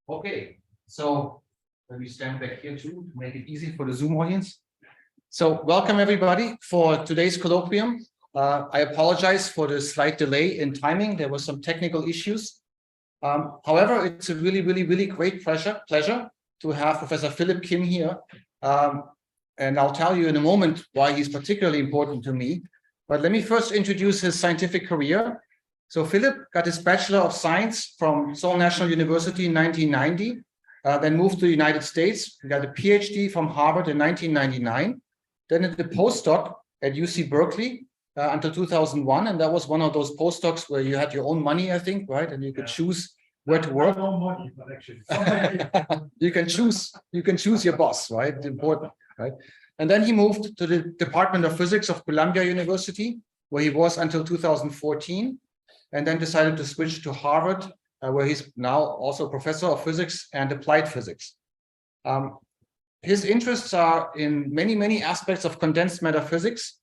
Okay, so let me stand back here too to make it easy for the Zoom audience. So welcome everybody for today's colloquium. I apologize for the slight delay in timing. There were some technical issues. However, it's a really great pleasure to have Professor Philip Kim here. And I'll tell you in a moment why he's particularly important to me. But let me first introduce his scientific career. So Philip got his Bachelor of Science from Seoul National University in 1990, then moved to the United States. He got a PhD from Harvard in 1999, then did a postdoc at UC Berkeley until 2001. And that was one of those postdocs where you had your own money, I think, right? And you could choose where to work. No money, but actually you can choose your boss, right? Important, right? And then he moved to the Department of Physics of Columbia University, where he was until 2014. And then decided to switch to Harvard, where he's now also professor of physics and applied physics. His interests are in many aspects of condensed matter physics,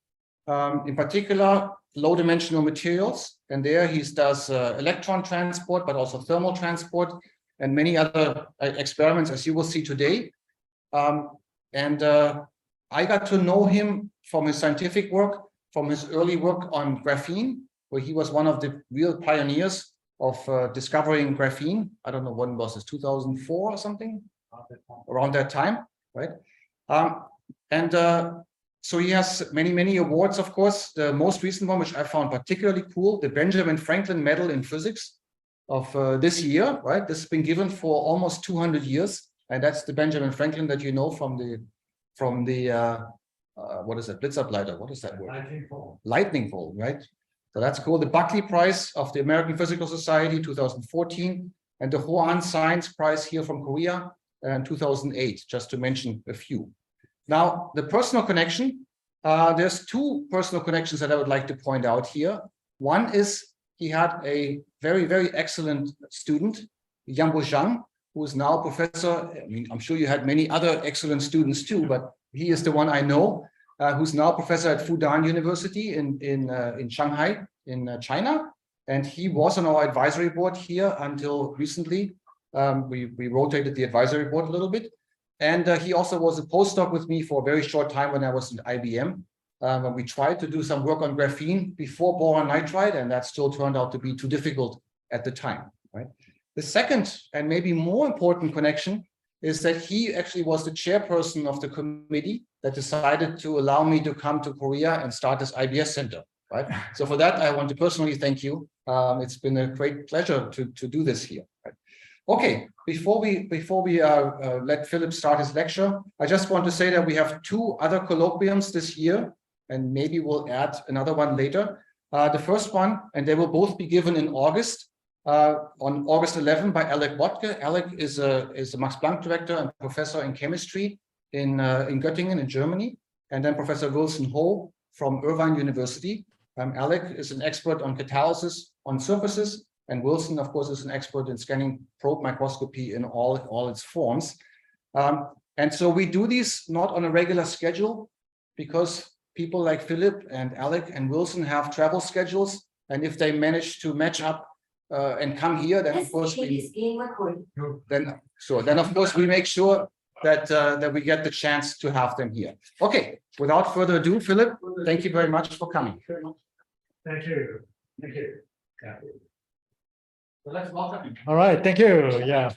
in particular low-dimensional materials. And there he does electron transport, but also thermal transport, and many other experiments, as you will see today. I got to know him from his scientific work, from his early work on graphene, where he was one of the real pioneers of discovering graphene. I don't know when was this, 2004 or something, around that time, right? So he has many awards, of course. The most recent one, which I found particularly cool, the Benjamin Franklin Medal in Physics of this year, right? This has been given for almost 200 years, and that's the Benjamin Franklin that you know from the what is that, Blitzableiter? What is that word? lightning bolt. Lightning bolt, right? So that's cool. The Buckley Prize of the American Physical Society, 2014, and the Hwang Science Prize here from Korea in 2008, just to mention a few. Now, the personal connection, there's two personal connections that I would like to point out here. One is he had a very excellent student, Yambo Zhang, who is now a professor. I mean, I'm sure you had many other excellent students too, but he is the one I know. Who's now professor at Fudan University in Shanghai, in China. And he was on our advisory board here until recently. We rotated the advisory board a little bit. And he also was a postdoc with me for a very short time when I was at IBM. When we tried to do some work on graphene before boron nitride, and that still turned out to be too difficult at the time, right? The second and maybe more important connection is that he actually was the chairperson of the committee that decided to allow me to come to Korea and start this IBS center, right? So for that, I want to personally thank you. It's been a great pleasure to do this here. Right? Okay, before we let Philip start his lecture, I just want to say that we have two other colloquiums this year, and maybe we'll add another one later. The first one, and they will both be given in August, on August 11 by Alec Wodtke. Alec is a Max Planck director and professor in chemistry in Göttingen in Germany, and then Professor Wilson Ho from Irvine University. Alec is an expert on catalysis on surfaces, and Wilson, of course, is an expert in scanning probe microscopy in all its forms. And so we do these not on a regular schedule because people like Philip and Alec and Wilson have travel schedules, and if they manage to match up and come here, then of course then of course we make sure that we get the chance to have them here. Okay, without further ado, Philip, thank you very much for coming. Thank you. Yeah. So let's welcome you. All right, thank you. Yeah.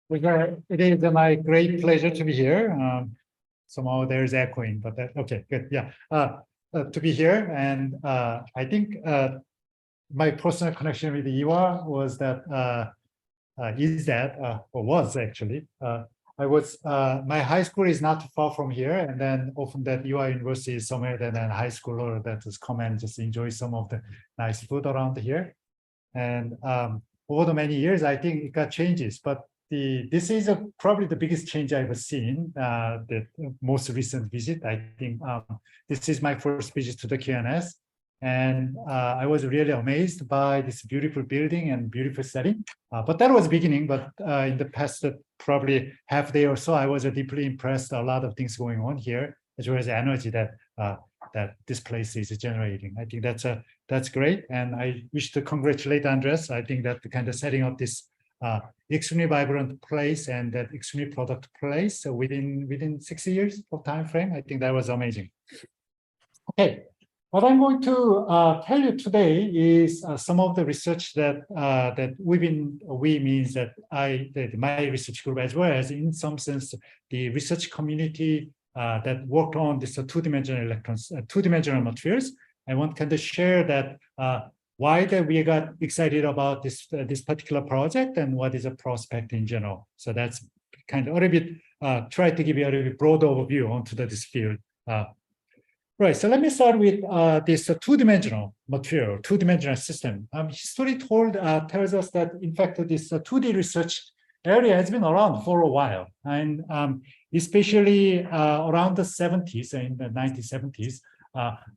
It is my great pleasure to be here. Somehow there's echoing, but okay, good. Yeah. To be here, and I think my personal connection with Iwa was that was actually my high school is not far from here, and then often that Iwa University is somewhere that then high schooler that just come and just enjoy some of the nice food around here. And over the many years, I think it got changes, but this is probably the biggest change I've seen. The most recent visit, I think this is my first visit to the QNS, and I was really amazed by this beautiful building and beautiful setting. But that was beginning. But in the past probably half day or so, I was deeply impressed. A lot of things going on here, as well as the energy that that this place is generating. I think that's great, and I wish to congratulate Andres. I think that the kind of setting up this extremely vibrant place and that extremely product place within 6 years of time frame. I think that was amazing. Okay, what I'm going to tell you today is some of the research that we means that my research group, as well as in some sense the research community that worked on this two-dimensional electrons, two-dimensional materials. I want to share that why that we got excited about this particular project and what is a prospect in general. So that's kind of a little bit try to give you a little bit broad overview onto this field. Right, so let me start with this two-dimensional material, two-dimensional system. History tells us that, in fact, this 2D research area has been around for a while, and especially around the 70s, in the 1970s,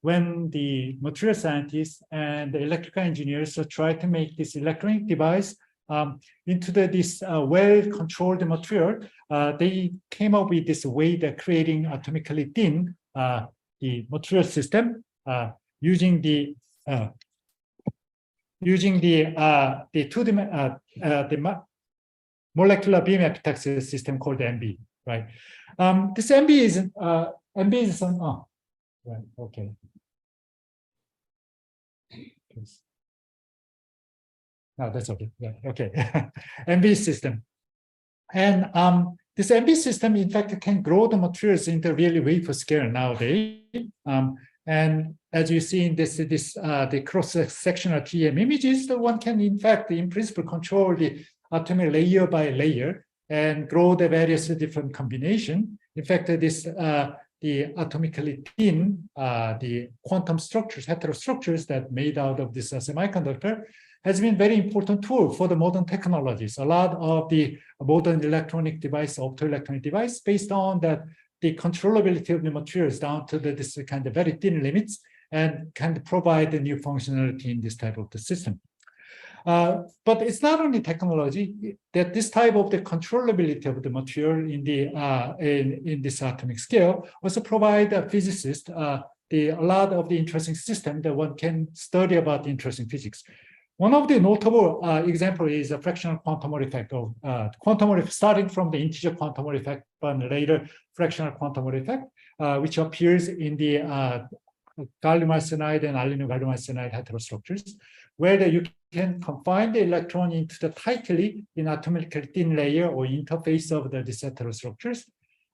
when the material scientists and the electrical engineers tried to make this electronic device into this well-controlled material. They came up with this way that creating atomically thin the material system using the molecular beam epitaxy system called MB, right? This MB is some right, okay. No, that's okay. Yeah, okay. MB system. And this MB system, in fact, can grow the materials into really wafer scale nowadays. And as you see in the cross-sectional TEM images, one can, in fact, in principle, control the atomic layer by layer and grow the various different combination. In fact, the atomically thin, the quantum structures, heterostructures that made out of this semiconductor has been very important tool for the modern technologies. A lot of the modern electronic device, optoelectronic device, based on that the controllability of the materials down to this kind of very thin limits and can provide the new functionality in this type of the system. But it's not only technology that this type of the controllability of the material in the in this atomic scale also provide a physicist a lot of the interesting system that one can study about the interesting physics. One of the notable example is a fractional quantum Hall effect of starting from the integer quantum Hall effect, but later fractional quantum Hall effect, which appears in the gallium arsenide and aluminum gallium arsenide heterostructures, where you can confine the electron into the tightly in atomically thin layer or interface of these heterostructures,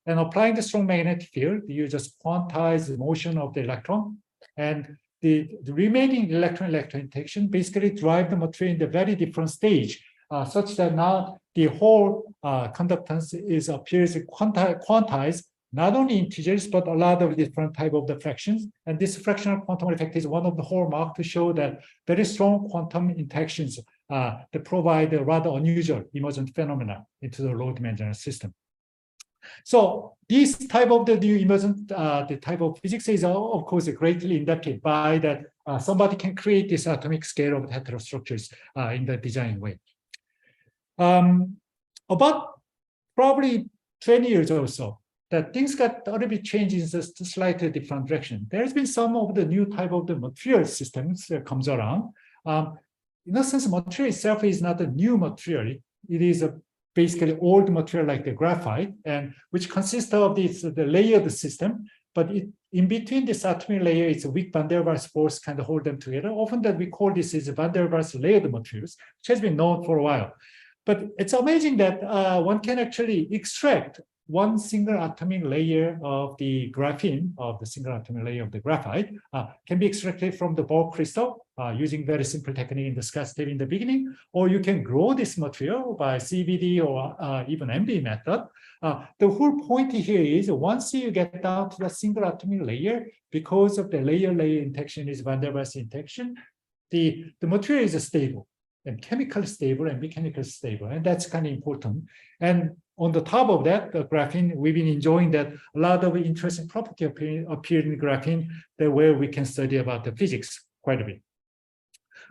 and applying the strong magnetic field, you just quantize the motion of the electron, and the remaining electron-electron interaction basically drive the material in the very different stage, such that now the whole conductance appears quantized, not only integers, but a lot of different type of the fractions. And this fractional quantum effect is one of the hallmarks to show that very strong quantum interactions that provide a rather unusual emergent phenomena into the low-dimensional system. So this type of the new emergent, the type of physics is, of course, greatly inducted by that somebody can create this atomic scale of heterostructures in the design way. About probably 20 years or so, that things got a little bit changed in a slightly different direction. There's been some of the new type of the material systems that comes around. In a sense, material itself is not a new material. It is a basically old material like the graphite, and which consists of the layered system, but in between this atomic layer, it's a weak van der Waals force kind of hold them together. Often that we call this is van der Waals layered materials, which has been known for a while. But it's amazing that one can actually extract one single atomic layer of the graphene, of the single atomic layer of the graphite, can be extracted from the bulk crystal using very simple technique discussed step in the beginning, or you can grow this material by CVD or even MB method. The whole point here is once you get down to the single atomic layer, because of the layer-layer interaction is van der Waals interaction, the material is stable and chemically stable and mechanically stable, and that's kind of important. And on the top of that, the graphene, we've been enjoying that a lot of interesting property appeared in graphene that where we can study about the physics quite a bit.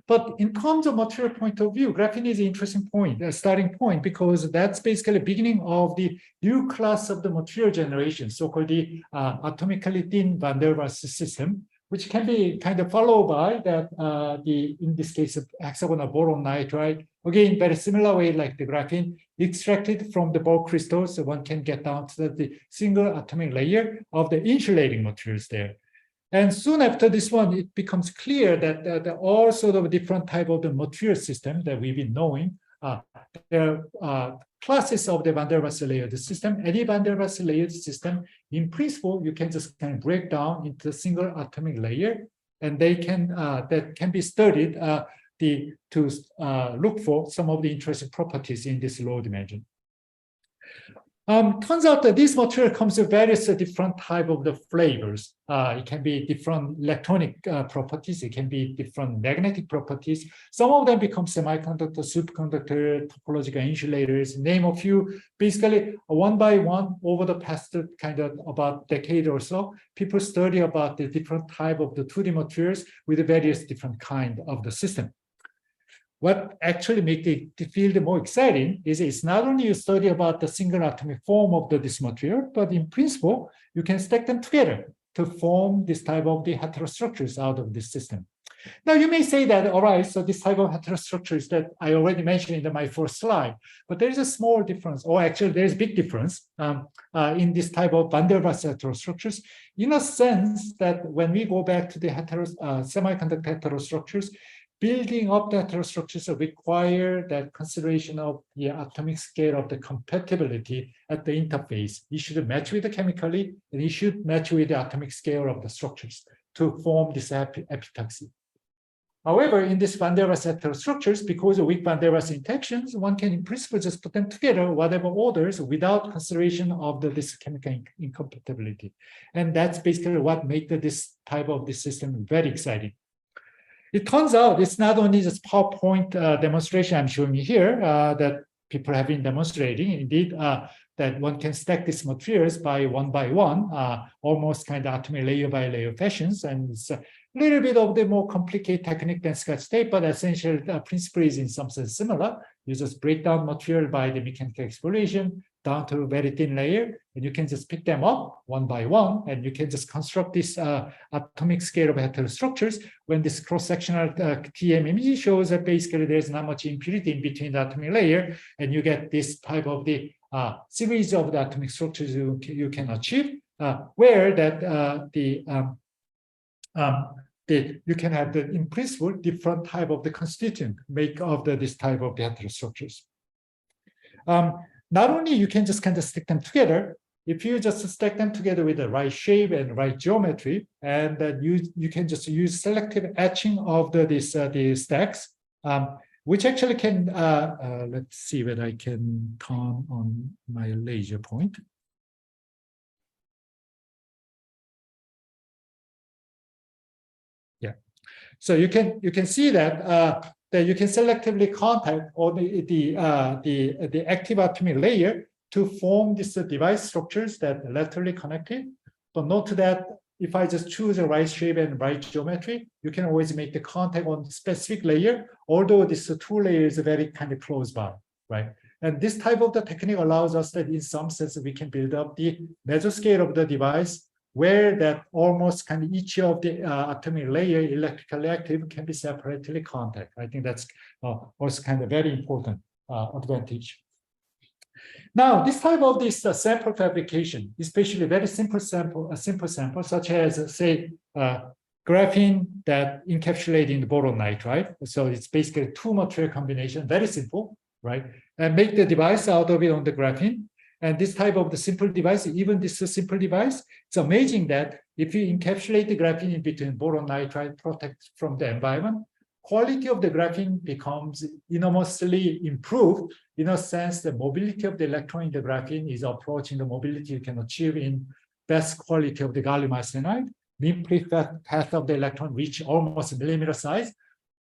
But in terms of material point of view, graphene is an interesting point, a starting point, because that's basically the beginning of the new class of the material generation, so-called the atomically thin van der Waals system, which can be kind of followed by that in this case of hexagonal boron nitride, again, very similar way like the graphene, extracted from the bulk crystals, so one can get down to the single atomic layer of the insulating materials there. And soon after this one, it becomes clear that there are all sort of different type of the material system that we've been knowing. There are classes of the van der Waals layered system. Any van der Waals layered system, in principle, you can just kind of break down into a single atomic layer, and they can that can be studied to look for some of the interesting properties in this low dimension. Turns out that this material comes with various different type of the flavors. It can be different electronic properties. It can be different magnetic properties. Some of them become semiconductor, superconductor, topological insulators, name a few. Basically, one by one, over the past kind of about decade or so, people study about the different type of the 2D materials with the various different kind of the system. What actually makes the field more exciting is it's not only you study about the single atomic form of this material, but in principle, you can stack them together to form this type of the heterostructures out of this system. Now, you may say that, all right, so this type of heterostructures that I already mentioned in my first slide, but there's a small difference, or actually there's a big difference in this type of van der Waals heterostructures, in a sense that when we go back to the semiconductor heterostructures, building up the heterostructures require that consideration of the atomic scale of the compatibility at the interface. It should match with the chemically, and it should match with the atomic scale of the structures to form this epitaxy. However, in this van der Waals heterostructures, because of weak van der Waals interactions, one can in principle just put them together, whatever orders, without consideration of this chemical incompatibility. And that's basically what makes this type of this system very exciting. It turns out it's not only just PowerPoint demonstration I'm showing you here that people have been demonstrating. Indeed, that one can stack these materials by one, almost kind of atomic layer by layer fashions. And it's a little bit of the more complicated technique than Scotch tape, but essentially the principle is in some sense similar. You just break down material by the mechanical exfoliation down to a very thin layer, and you can just pick them up one by one, and you can just construct this atomic scale of heterostructures when this cross-sectional TMME shows that basically there's not much impurity in between the atomic layer, and you get this type of the series of the atomic structures you can achieve, where that you can have the, in principle, different type of the constituent make of this type of the heterostructures. Not only you can just kind of stick them together, if you just stack them together with the right shape and right geometry, and then you can just use selective etching of the stacks, which actually can, let's see whether I can turn on my laser point. Yeah, so you can see that that you can selectively contact all the active atomic layer to form these device structures that are laterally connected. But note that if I just choose the right shape and right geometry, you can always make the contact on specific layer, although these two layers are very kind of close by, right? And this type of the technique allows us that in some sense we can build up the mesoscale of the device where that almost kind of each of the atomic layer electrically active can be separately contacted. I think that's also kind of very important advantage. Now, this type of this sample fabrication, especially very simple sample, such as say graphene that encapsulated in the boron nitride. So it's basically two material combination, very simple, right? And make the device out of it on the graphene. And this type of the simple device, even this simple device, it's amazing that if you encapsulate the graphene in between boron nitride, protect from the environment, quality of the graphene becomes enormously improved. In a sense, the mobility of the electron in the graphene is approaching the mobility you can achieve in best quality of the gallium arsenide. Mean path of the electron reach almost millimeter size.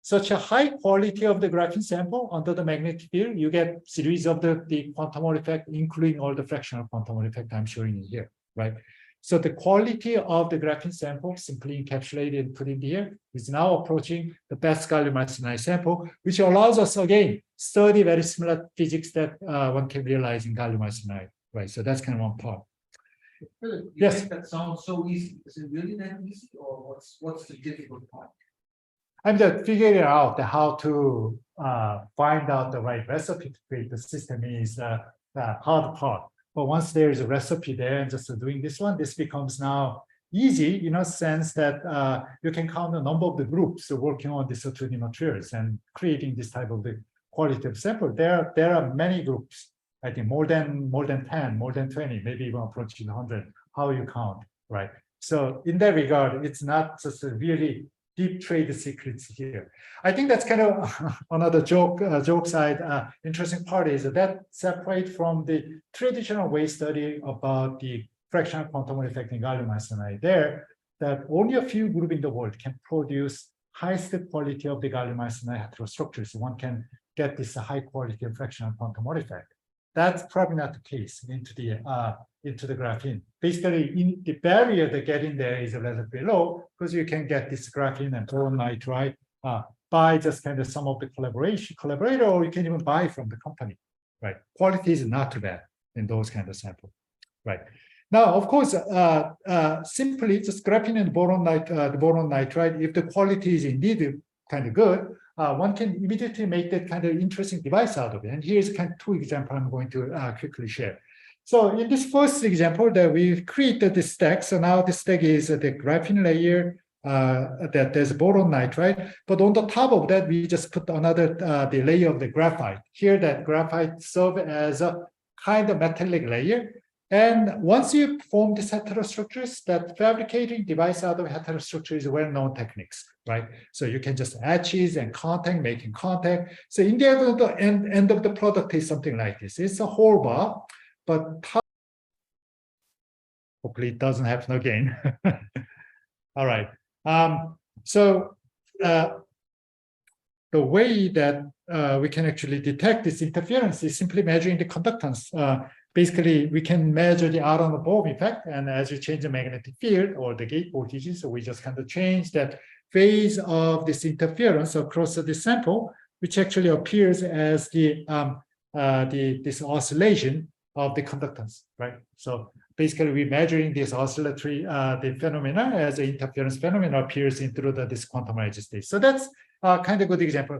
Such a high quality of the graphene sample under the magnetic field, you get series of the quantum Hall effect, including all the fractional quantum Hall effect I'm showing you here, right? So the quality of the graphene sample simply encapsulated and put in here is now approaching the best gallium arsenide sample, which allows us again study very similar physics that one can realize in gallium arsenide, right? So that's kind of one part. Philip, you Yes. make that sounds so easy. Is it really that easy, or what's the difficult part? I'm just figuring out how to find out the right recipe to create the system is the hard part. But once there is a recipe there and just doing this one, this becomes now easy in a sense that you can count the number of the groups working on these 2D materials and creating this type of the quality of sample. There are many groups. I think more than 10, more than 20, maybe even approaching 100. How you count, right? So in that regard, it's not just a really deep trade secrets here. I think that's kind of another joke side. Interesting part is that separate from the traditional way study about the fractional quantum effect in gallium arsenide. There, that only a few groups in the world can produce highest quality of the gallium arsenide heterostructures. One can get this high quality of fractional quantum effect. That's probably not the case into the graphene. Basically, in the barrier to get in there is relatively low because you can get this graphene and boron nitride by just kind of some of the collaborator, or you can even buy from the company, right? Quality is not too bad in those kind of samples, right? Now, of course, simply just graphene and boron nitride, if the quality is indeed kind of good, one can immediately make that kind of interesting device out of it. And here's kind of two examples I'm going to quickly share. So in this first example that we created this stack, so now the stack is the graphene layer, that there's boron nitride, but on the top of that, we just put another, the layer of the graphite. Here that graphite serves as a kind of metallic layer. And once you form these heterostructures, that fabricating device out of heterostructure is well-known techniques, right? So you can just etches and contact, making contact. So in the end of the product is something like this. It's a whole bar, but hopefully it doesn't happen again. All right. So the way that we can actually detect this interference is simply measuring the conductance. Basically, we can measure the Aharonov-Bohm effect, and as you change the magnetic field or the gate voltages, so we just kind of change that phase of this interference across the sample, which actually appears as this oscillation of the conductance, right? So basically, we're measuring this oscillatory the phenomena as the interference phenomena appears into this quantum edge state. So that's kind of good example.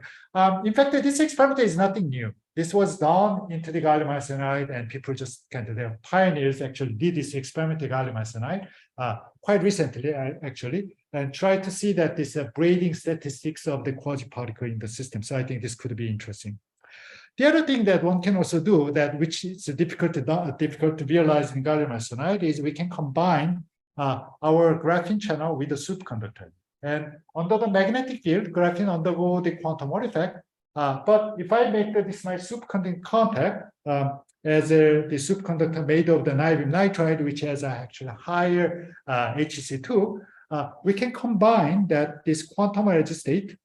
In fact, this experiment is nothing new. This was done into the gallium arsenide, and people just kind of, their pioneers actually did this experiment in gallium arsenide quite recently, actually, and tried to see that this braiding statistics of the quasi-particle in the system. So I think this could be interesting. The other thing that one can also do, that which is difficult to realize in gallium arsenide, is we can combine our graphene channel with the superconductor. And under the magnetic field, graphene undergo the quantum Hall effect. But if I make this my superconducting contact as the superconductor made of the niobium nitride, which has actually a higher HEC2, we can combine this quantum edge state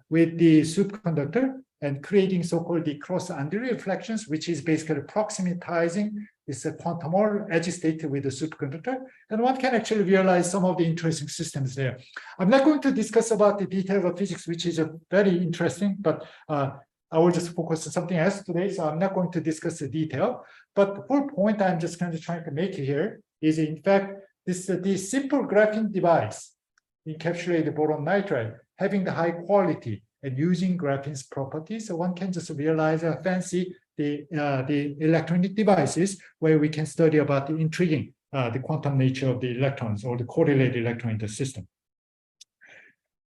with the superconductor and creating so-called the cross-Andreev reflections, which is basically approximatizing this quantum edge state with the superconductor. And one can actually realize some of the interesting systems there. I'm not going to discuss about the details of physics, which is very interesting, but I will just focus on something else today. So I'm not going to discuss the detail. But the whole point I'm just kind of trying to make here is, in fact, this simple graphene device encapsulated the boron nitride, having the high quality and using graphene's properties, so one can just realize fancy the electronic devices where we can study about the intriguing the quantum nature of the electrons or the correlated electron in the system.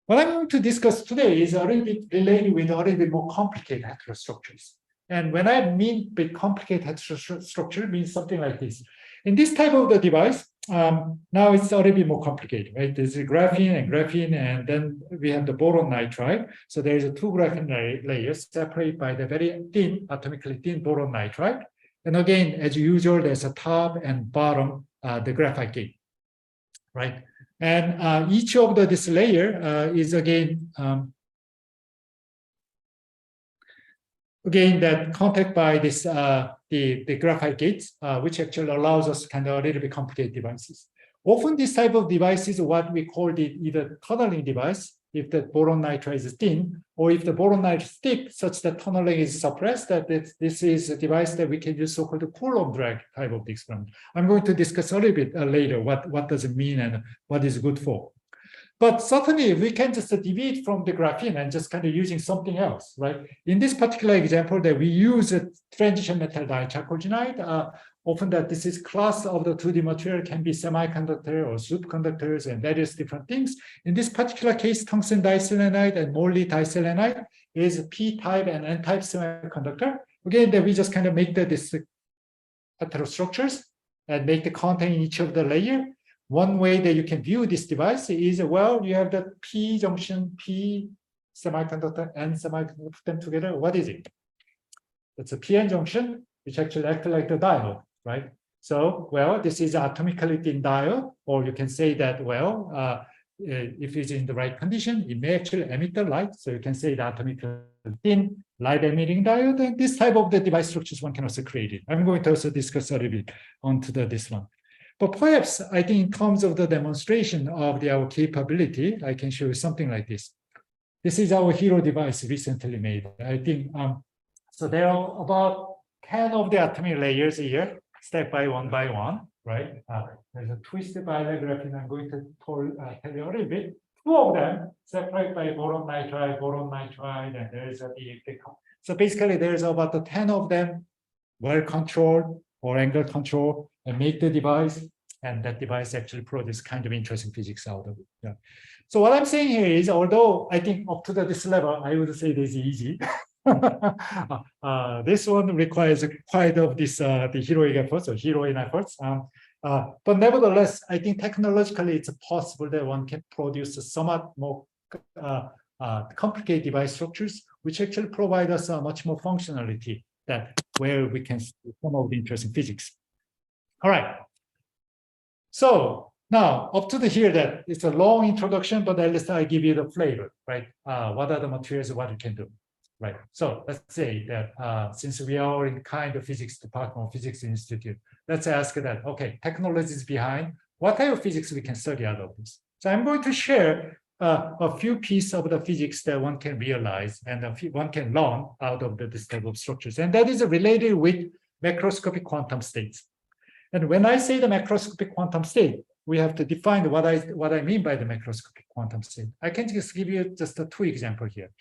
What I'm going to discuss today is a little bit related with a little bit more complicated heterostructures. And when I mean big complicated heterostructure, it means something like this. In this type of the device, now it's a little bit more complicated, right? There's a graphene, and then we have the boron nitride. So there's two graphene layers separated by the very thin, atomically thin boron nitride. And again, as usual, there's a top and bottom, the graphite gate, right? And each of this layer is again, that contact by this the graphite gates, which actually allows us kind of a little bit complicated devices. Often this type of device is what we call the either tunneling device, if the boron nitride is thin, or if the boron nitride is thick, such that tunneling is suppressed, that this is a device that we can use so-called Coulomb drag type of experiment. I'm going to discuss a little bit later what does it mean and what is good for. But certainly we can just deviate from the graphene and just kind of using something else, right? In this particular example that we use a transition metal dichalcogenide, often that this is class of the 2D material can be semiconductor or superconductors and various different things. In this particular case, tungsten diselenide and moly diselenide is P-type and N-type semiconductor. Again, that we just kind of make this heterostructures and make the content in each of the layer. One way that you can view this device is, well, you have the P junction, P semiconductor, N semiconductor, put them together. What is it? It's a PN junction, which actually acts like the diode, right? So, well, this is atomically thin diode, or you can say that, well, if it's in the right condition, it may actually emit the light. So you can say the atomically thin light emitting diode, and this type of the device structures one can also create it. I'm going to also discuss a little bit onto this one. But perhaps I think in terms of the demonstration of our capability, I can show you something like this. This is our hero device recently made. I think so there are about 10 of the atomic layers here, step by one, right? There's a twisted bilayer graphene. I'm going to tell you a little bit. Two of them separate by boron nitride, and there's a so basically there's about 10 of them well controlled or angle control and make the device, and that device actually produces kind of interesting physics out of it. Yeah. So what I'm saying here is, although I think up to this level, I would say this is easy. This one requires quite of this the heroic efforts or heroine efforts. But nevertheless, I think technologically it's possible that one can produce a somewhat more complicated device structures, which actually provide us much more functionality that where we can see some of the interesting physics. All right. So now up to here that it's a long introduction, but at least I give you the flavor, right? What are the materials, what you can do, right? So let's say that since we are in kind of physics department, physics institute, let's ask that, okay, technology is behind, what type of physics we can study out of this? So I'm going to share a few pieces of the physics that one can realize and one can learn out of this type of structures. And that is related with macroscopic quantum states. And when I say the macroscopic quantum state, we have to define what I mean by the macroscopic quantum state. I can just give you just two examples here,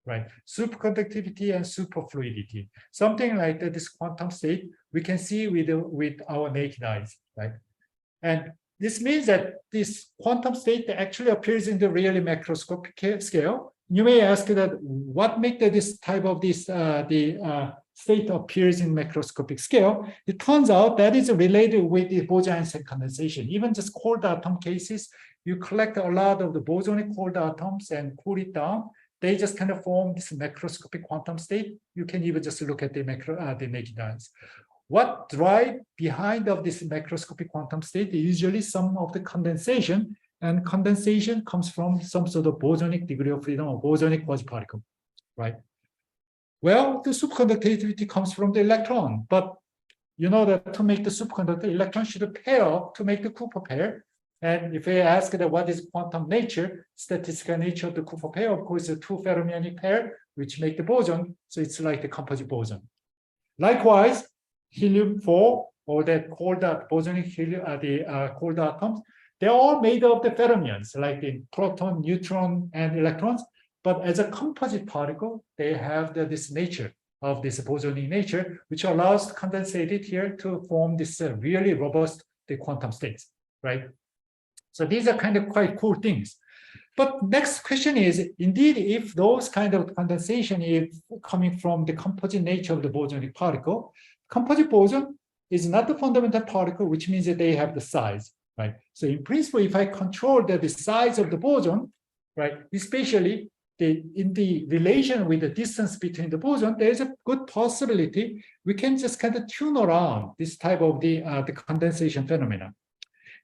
right? Superconductivity and superfluidity. Something like this quantum state we can see with our naked eyes, right? And this means that this quantum state actually appears in the really macroscopic scale. You may ask that what makes this type of state appears in macroscopic scale. It turns out that is related with the Bose-Einstein condensation. Even just cold atom cases, you collect a lot of the bosonic cold atoms and cool it down. They just kind of form this macroscopic quantum state. You can even just look at the naked eyes. What drives behind of this macroscopic quantum state is usually some of the condensation, and condensation comes from some sort of bosonic degree of freedom or bosonic quasi-particle, right? Well, the superconductivity comes from the electron, but you know that to make the superconductor, electron should pair up to make the Cooper pair. And if I ask that what is quantum nature, statistical nature of the Cooper pair, of course, a two ferromionic pair, which make the boson. So it's like the composite boson. Likewise, helium-4 or that cold bosonic helium, cold atoms, they're all made of the fermions, like the proton, neutron, and electrons. But as a composite particle, they have this nature of this bosonic nature, which allows to condensate it here to form this really robust quantum states, right? So these are kind of quite cool things. But next question is, indeed, if those kind of condensation is coming from the composite nature of the bosonic particle, composite boson is not the fundamental particle, which means that they have the size, right? So in principle, if I control the size of the boson, right, especially in the relation with the distance between the boson, there's a good possibility we can just kind of tune around this type of the condensation phenomena.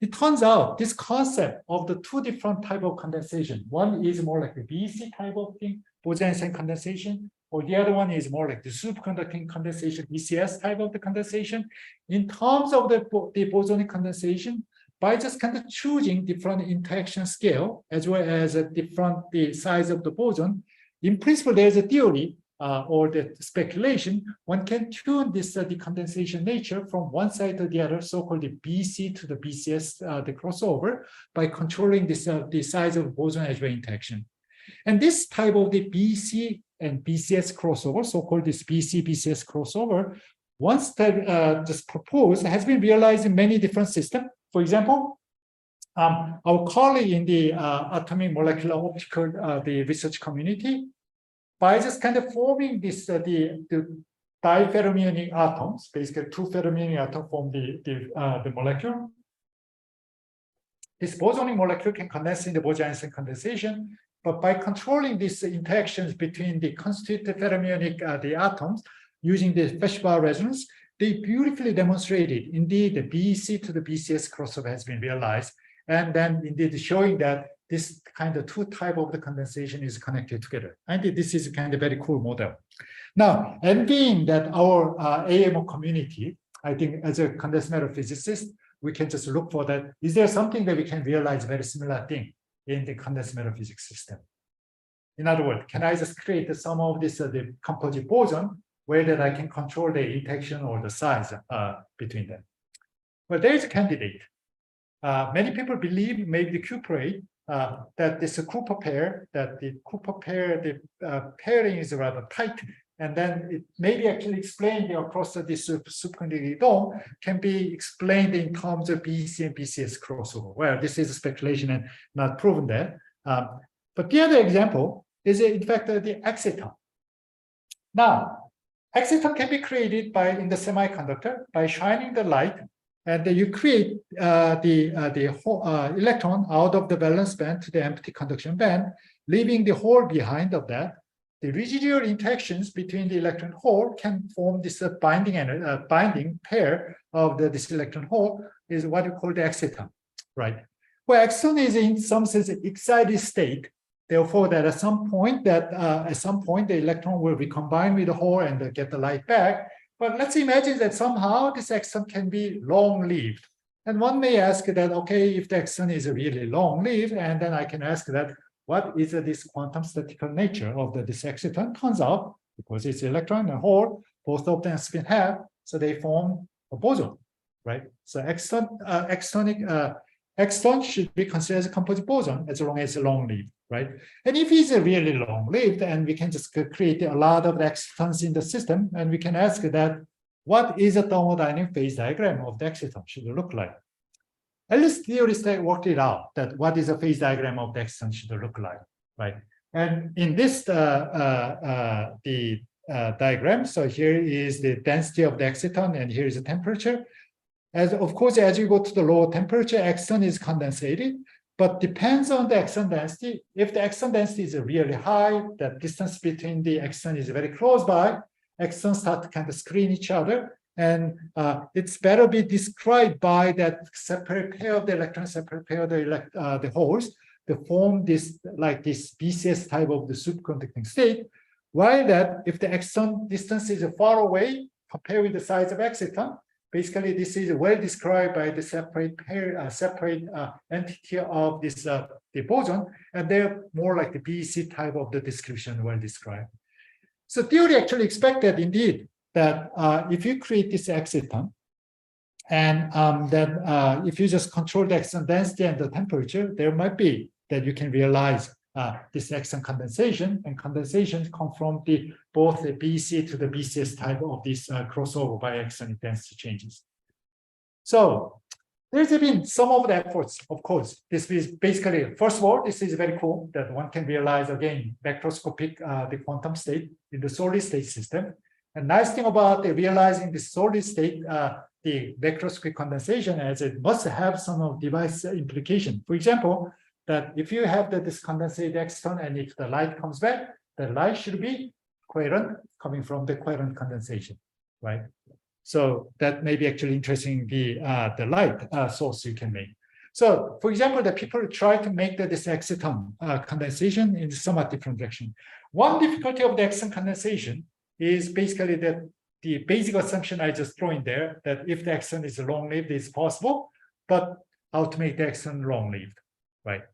It turns out this concept of the two different type of condensation, one is more like the BC type of thing, Bose-Einstein condensation, or the other one is more like the superconducting condensation, BCS type of the condensation. In terms of the bosonic condensation, by just kind of choosing different interaction scale as well as a different the size of the boson, in principle, there's a theory or the speculation, one can tune this the condensation nature from one side to the other, so-called the BC to the BCS, the crossover, by controlling this the size of boson-edgeway interaction. And this type of the BC and BCS crossover, so-called this BC-BCS crossover, once that just proposed, has been realized in many different systems. For example, our colleague in the atomic molecular optical the research community, by just kind of forming this the diferromuonic atoms, basically two ferromuonic atoms form the molecule. This bosonic molecule can condense in the Bose-Einstein condensation, but by controlling these interactions between the constituted ferromuonic the atoms using the Feshbach resonance, they beautifully demonstrated indeed the BC to the BCS crossover has been realized, and then indeed showing that this kind of two type of the condensation is connected together. And this is kind of very cool model. Now, envying that our AMO community, I think as a condensed matter physicist, we can just look for that. Is there something that we can realize very similar thing in the condensed matter physics system? In other words, can I just create some of this the composite boson where that I can control the interaction or the size between them? Well, there is a candidate. Many people believe maybe the cuprate that this Cooper pair, that the Cooper pair, the pairing is rather tight, and then it may be actually explained across this superconducting dome can be explained in terms of BC and BCS crossover. Well, this is a speculation and not proven there. But the other example is in fact the exciton. Now, exciton can be created by in the semiconductor by shining the light, and then you create the electron out of the valence band to the empty conduction band, leaving the hole behind of that. The residual interactions between the electron hole can form this binding pair of this electron hole is what we call the exciton, right? Well, exciton is in some sense excited state. Therefore, that at some point the electron will recombine with the hole and get the light back. But let's imagine that somehow this exciton can be long-lived. And one may ask that, okay, if the exciton is really long-lived, and then I can ask that, what is this quantum statistical nature of this exciton? Turns out, because it's electron and hole, both of them spin half, so they form a boson, right? So exciton should be considered as a composite boson as long as it's long-lived, right? And if it's really long-lived, and we can just create a lot of excitons in the system, and we can ask that, what is a thermodynamic phase diagram of the exciton should look like? At least theorists worked it out, that what is a phase diagram of the exciton should look like, right? And in this diagram, so here is the density of the exciton, and here is the temperature. Of course, as you go to the lower temperature, exciton is condensated, but depends on the exciton density. If the exciton density is really high, the distance between the exciton is very close by, exitons start to kind of screen each other, and it's better be described by that separate pair of the electrons, separate pair of the holes, to form this like this BCS type of the superconducting state. While that if the exciton distance is far away compared with the size of exciton, basically this is well described by the separate pair, entity of this the boson, and they're more like the BC type of the description well described. So theory actually expected indeed that if you create this exciton, and then if you just control the exciton density and the temperature, there might be that you can realize this exciton condensation, and condensation come from both the BC to the BCS type of this crossover by exciton density changes. So there's been some of the efforts, of course. This is basically, first of all, this is very cool that one can realize again macroscopic the quantum state in the solid state system. And nice thing about realizing the solid state, the macroscopic condensation, as it must have some device implication. For example, that if you have this condensated exciton, and if the light comes back, the light should be coherent, coming from the coherent condensation, right? So that may be actually interesting, the light source you can make. So, for example, the people try to make this exciton condensation in somewhat different direction. One difficulty of the exciton condensation is basically that the basic assumption I just throw in there, that if the exciton is long-lived, it's possible, but how to make the exciton long-lived, right?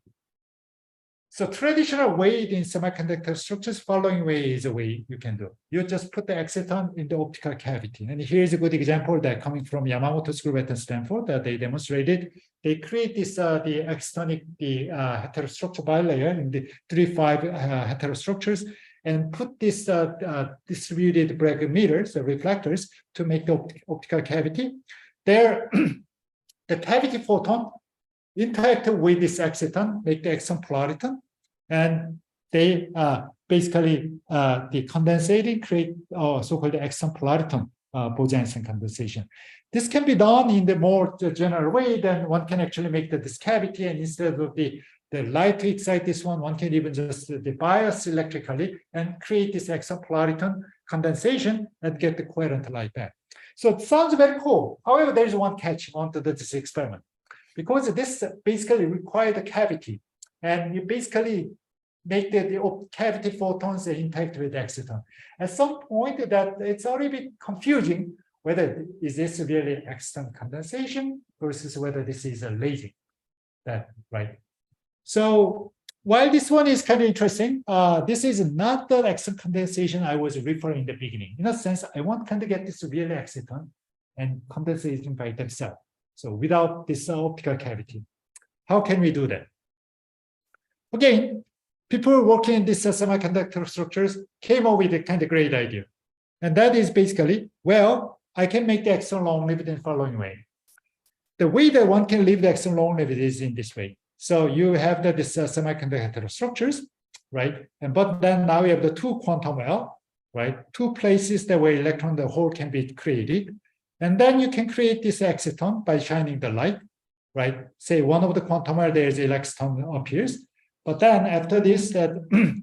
So traditional way in semiconductor structures, following way is a way you can do. You just put the exciton in the optical cavity. And here's a good example that coming from Yamamoto's group at Stanford that they demonstrated. They create this the excitonic heterostructure bilayer in the 3-5 heterostructures and put this distributed Bragg emitters, the reflectors, to make the optical cavity. There, the cavity photon interact with this exciton, make the exciton polariton, and they basically the condensating create so-called exciton polariton Bose-Einstein condensation. This can be done in the more general way. Then one can actually make this cavity, and instead of the light to excite this one can even just bias electrically and create this exciton polariton condensation and get the coherent light back. So it sounds very cool. However, there is one catch onto this experiment. Because this basically requires a cavity, and you basically make the cavity photons interact with the exciton. At some point, that it's already a bit confusing whether is this really exciton condensation versus whether this is a lasing. That right. So while this one is kind of interesting, this is not the exciton condensation I was referring in the beginning. In a sense, I want to get this really exciton and condensation by themselves. So without this optical cavity, how can we do that? Again, people working in these semiconductor structures came up with a kind of great idea. And that is basically, well, I can make the exciton long-lived in the following way. The way that one can leave the exciton long-lived is in this way. So you have this semiconductor structures, right? But then now you have the two quantum well, right? Two places that where electron the hole can be created. And then you can create this exciton by shining the light, right? Say one of the quantum where there's exciton appears. But then after this, that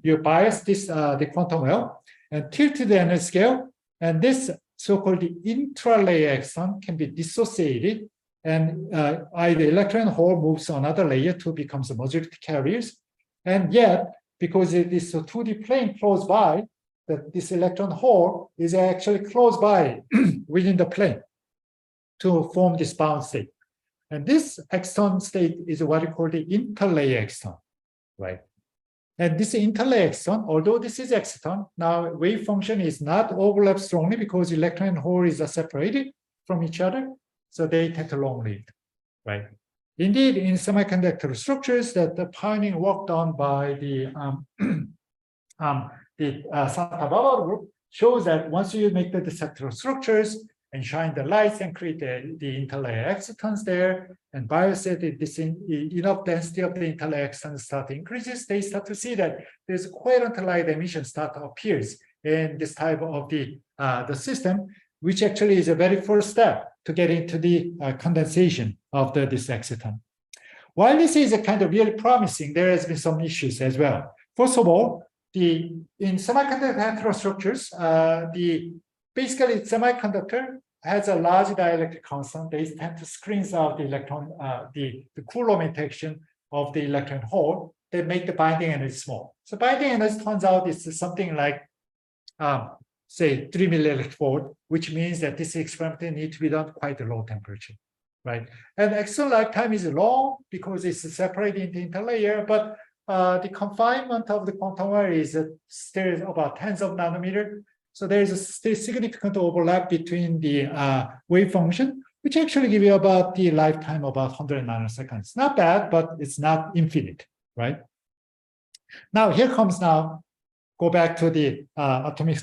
you bias this the quantum well and tilt the energy scale, and this so-called intralayer exciton can be dissociated, and either electron hole moves to another layer to becomes the majority carriers. And yet, because it is a 2D plane close by, that this electron hole is actually close by within the plane to form this bound state. And this exciton state is what we call the interlayer exciton, right? And this interlayer exciton, although this is exciton, now wave function is not overlap strongly because electron and hole is separated from each other, so they tend to long-lived, right? Indeed, in semiconductor structures, that the pioneering work done by the Santa Barbara group shows that once you make the sectoral structures and shine the lights and create the interlayer excitons there, and bias it, this enough density of the interlayer excitons start increases, they start to see that there's coherent light emission start appears in this type of the system, which actually is a very first step to get into the condensation of this exciton. While this is a kind of really promising, there has been some issues as well. First of all, in semiconductor heterostructures, basically semiconductor has a large dielectric constant. They tend to screens out the electron, the Coulomb interaction of the electron hole. They make the binding energy small. So binding energy turns out is something like, say, 3 millielectron, which means that this experiment needs to be done quite a low temperature, right? And exciton lifetime is long because it's separated into interlayer, but the confinement of the quantum wire is still about tens of nanometers. So there is a still significant overlap between the wave function, which actually give you about the lifetime of about 100 nanoseconds. Not bad, but it's not infinite, right? Now here comes now, go back to the atomic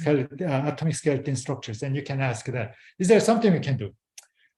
skeleton structures, and you can ask that, is there something we can do?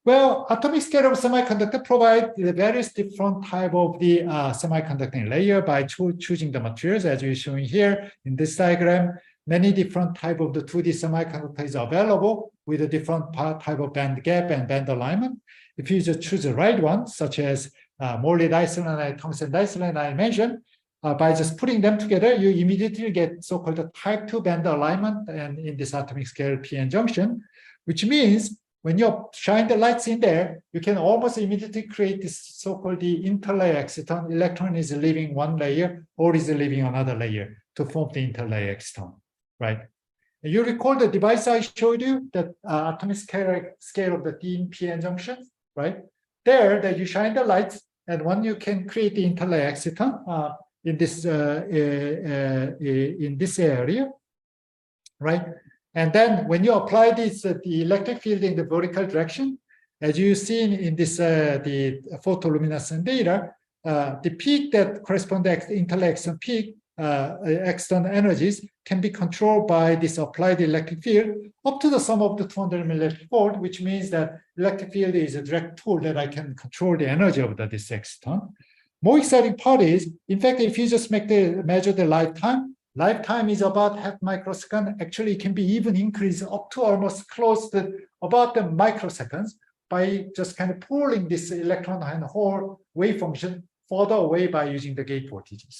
Well, atomic scale of semiconductor provide the various different type of the semiconducting layer by choosing the materials, as we're showing here in this diagram. Many different type of the 2D semiconductor is available with a different type of band gap and band alignment. If you just choose the right one, such as Morley diselenide, tungsten diselenide I mentioned, by just putting them together, you immediately get so-called type 2 band alignment and in this atomic scale PN junction, which means when you shine the lights in there, you can almost immediately create this so-called the interlayer exciton. Electron is leaving one layer or is leaving another layer to form the interlayer exciton, right? And you recall the device I showed you, that atomic scale of the DN-PN junction, right? There, that you shine the lights, and when you can create the interlayer exciton in this area, right? And then when you apply this the electric field in the vertical direction, as you see in this the photoluminescent data, the peak that corresponds to interlayer exciton peak external energies can be controlled by this applied electric field up to the sum of the 200 millielectric volt, which means that electric field is a direct tool that I can control the energy of this exciton. More exciting part is, in fact, if you just measure the lifetime is about half microsecond. Actually, it can be even increased up to almost close to about the microseconds by just kind of pulling this electron and hole wave function further away by using the gate voltages,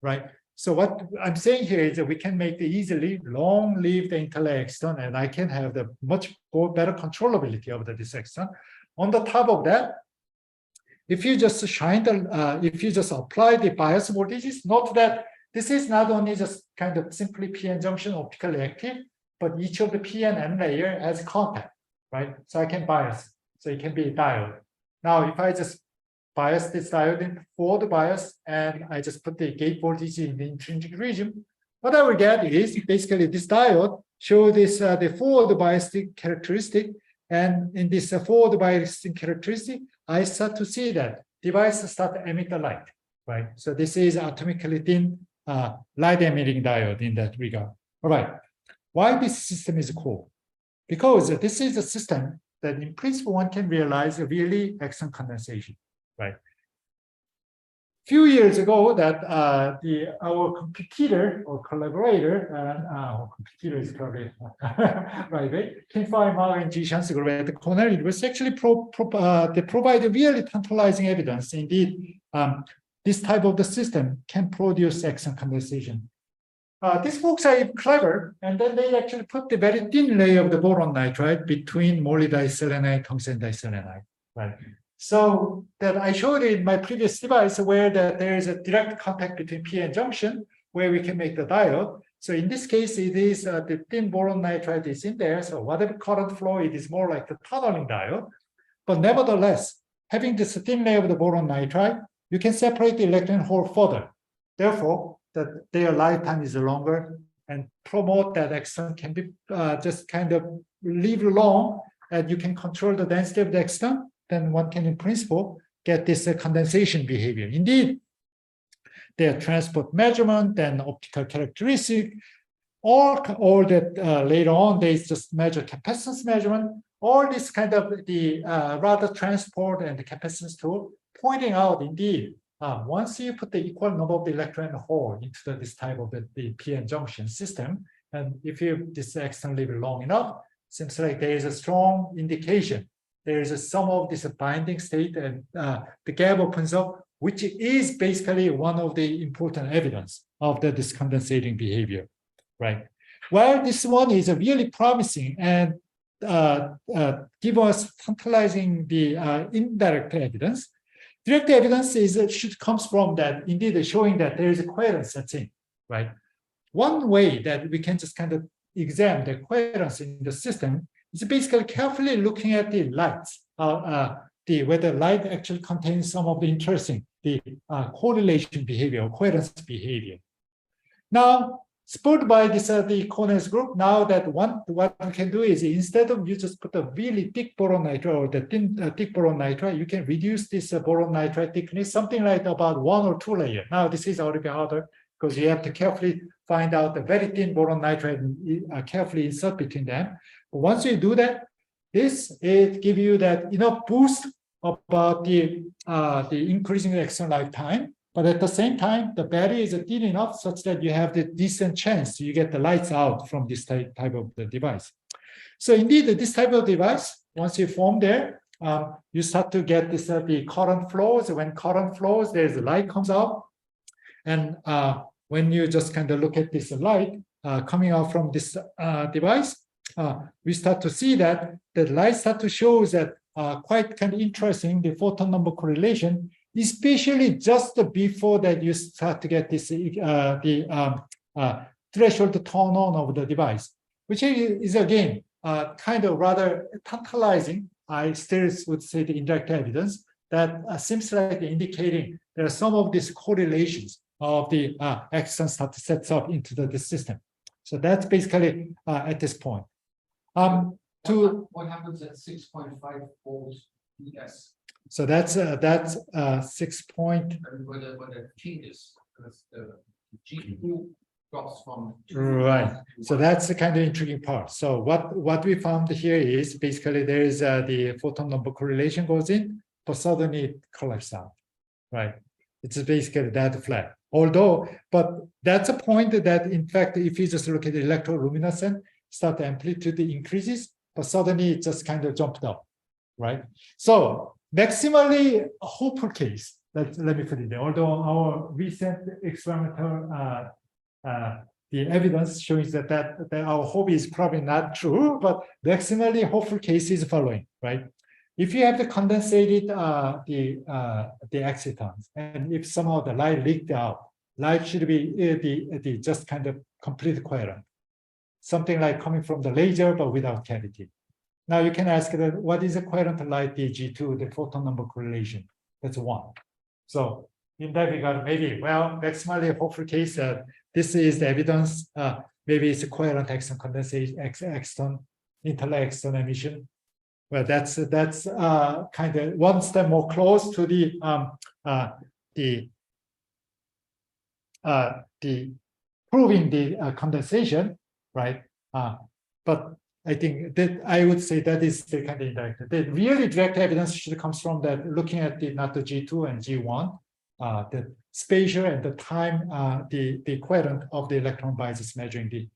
right? So what I'm saying here is that we can make the easily long-lived interlayer exciton, and I can have the much better controllability of this exciton. On the top of that, if you just if you just apply the bias voltages, note that this is not only just kind of simply p-n junction optically active, but each of the p and n layer has contact, right? So I can bias, so it can be a diode. Now, if I just bias this diode in forward bias, and I just put the gate voltage in the intrinsic region, what I will get is basically this diode show this the forward biasing characteristic, and in this forward biasing characteristic, I start to see that device start to emit the light, right? So this is atomically thin light emitting diode in that regard. All right, why this system is cool? Because this is a system that in principle one can realize a really excellent condensation. Right. Few years ago, that our competitor or collaborator, competitor is probably right, Kim Fai-Ma and Ji Shan's group at the Cornell University actually they provide really tantalizing evidence. Indeed, this type of the system can produce excellent condensation. These folks are clever, and then they actually put the very thin layer of the boron nitride between molybdenum tungsten diselenide, right? So that I showed in my previous device where there is a direct contact between p-n junction where we can make the diode. So in this case, it is the thin boron nitride is in there. So whatever current flow, it is more like the tunneling diode. But nevertheless, having this thin layer of the boron nitride, you can separate the electron hole further. Therefore, that their lifetime is longer, and promote that exciton can be just kind of live long, and you can control the density of the exciton. Then one can, in principle, get this condensation behavior. Indeed, their transport measurement and optical characteristic, all that later on they just measure capacitance measurement. All this kind of the rather transport and the capacitance tool, pointing out indeed once you put the equal number of the electron hole into this type of the p-n junction system, and if you this exciton live long enough, seems like there is a strong indication. There is some of this binding state, and the gap opens up, which is basically one of the important evidence of this condensating behavior, right? Well, this one is really promising and give us tantalizing the indirect evidence. Direct evidence comes from that, indeed, showing that there is a coherence that's in, right? One way that we can just kind of examine the coherence in the system is basically carefully looking at the lights, whether light actually contains some of the interesting, correlation behavior or coherence behavior. Now, spurred by this the QNS group, now that what we can do is instead of you just put a really thick boron nitride or the thin thick boron nitride, you can reduce this boron nitride thickness something like about 1 or 2 layers. Now this is already harder because you have to carefully find out the very thin boron nitride and carefully insert between them. But once you do that, it gives you that enough boost about the increasing the external lifetime. But at the same time, the battery is thin enough such that you have the decent chance you get the lights out from this type of the device. So indeed, this type of device, once you form there, you start to get this the current flows. When current flows, there's the light comes out, and when you just kind of look at this light coming out from this device, we start to see that the light start to show that quite kind of interesting the photon number correlation, especially just before that you start to get this threshold turn on of the device, which is again kind of rather tantalizing. I still would say the indirect evidence that seems like indicating there are some of these correlations of the exciton start to set up into the system. So that's basically at this point. What happens at 6.5 volts ES? So that's 6 point. When it changes, because the G2 drops from Right. So that's the kind of intriguing part. So what we found here is basically there is the photon number correlation goes in, but suddenly it collapses out. Right. It's basically that flat. But that's a point that in fact, if you just look at the electroluminescence, start the amplitude increases, but suddenly it just kind of jumped up. Right. So maximally hopeful case. Let me put it there. Although our recent experimental the evidence shows that our hope is probably not true, but maximally hopeful case is following, right? If you have the condensated the excitons, and if somehow the light leaked out, light should be the just kind of complete coherent, something like coming from the laser but without cavity. Now you can ask that what is a coherent light, the G2, the photon number correlation? That's 1. So in that regard, maybe, well, maximally hopeful case that this is the evidence. Maybe it's a coherent exciton condensation, exciton, inter-exciton emission. Well, that's kind of one step more close to the proving the condensation, right? But I think that I would say that is the kind of indirect. The really direct evidence should come from that looking at not the G2 and G1, the spatial and the time, the coherent of the electron by just measuring the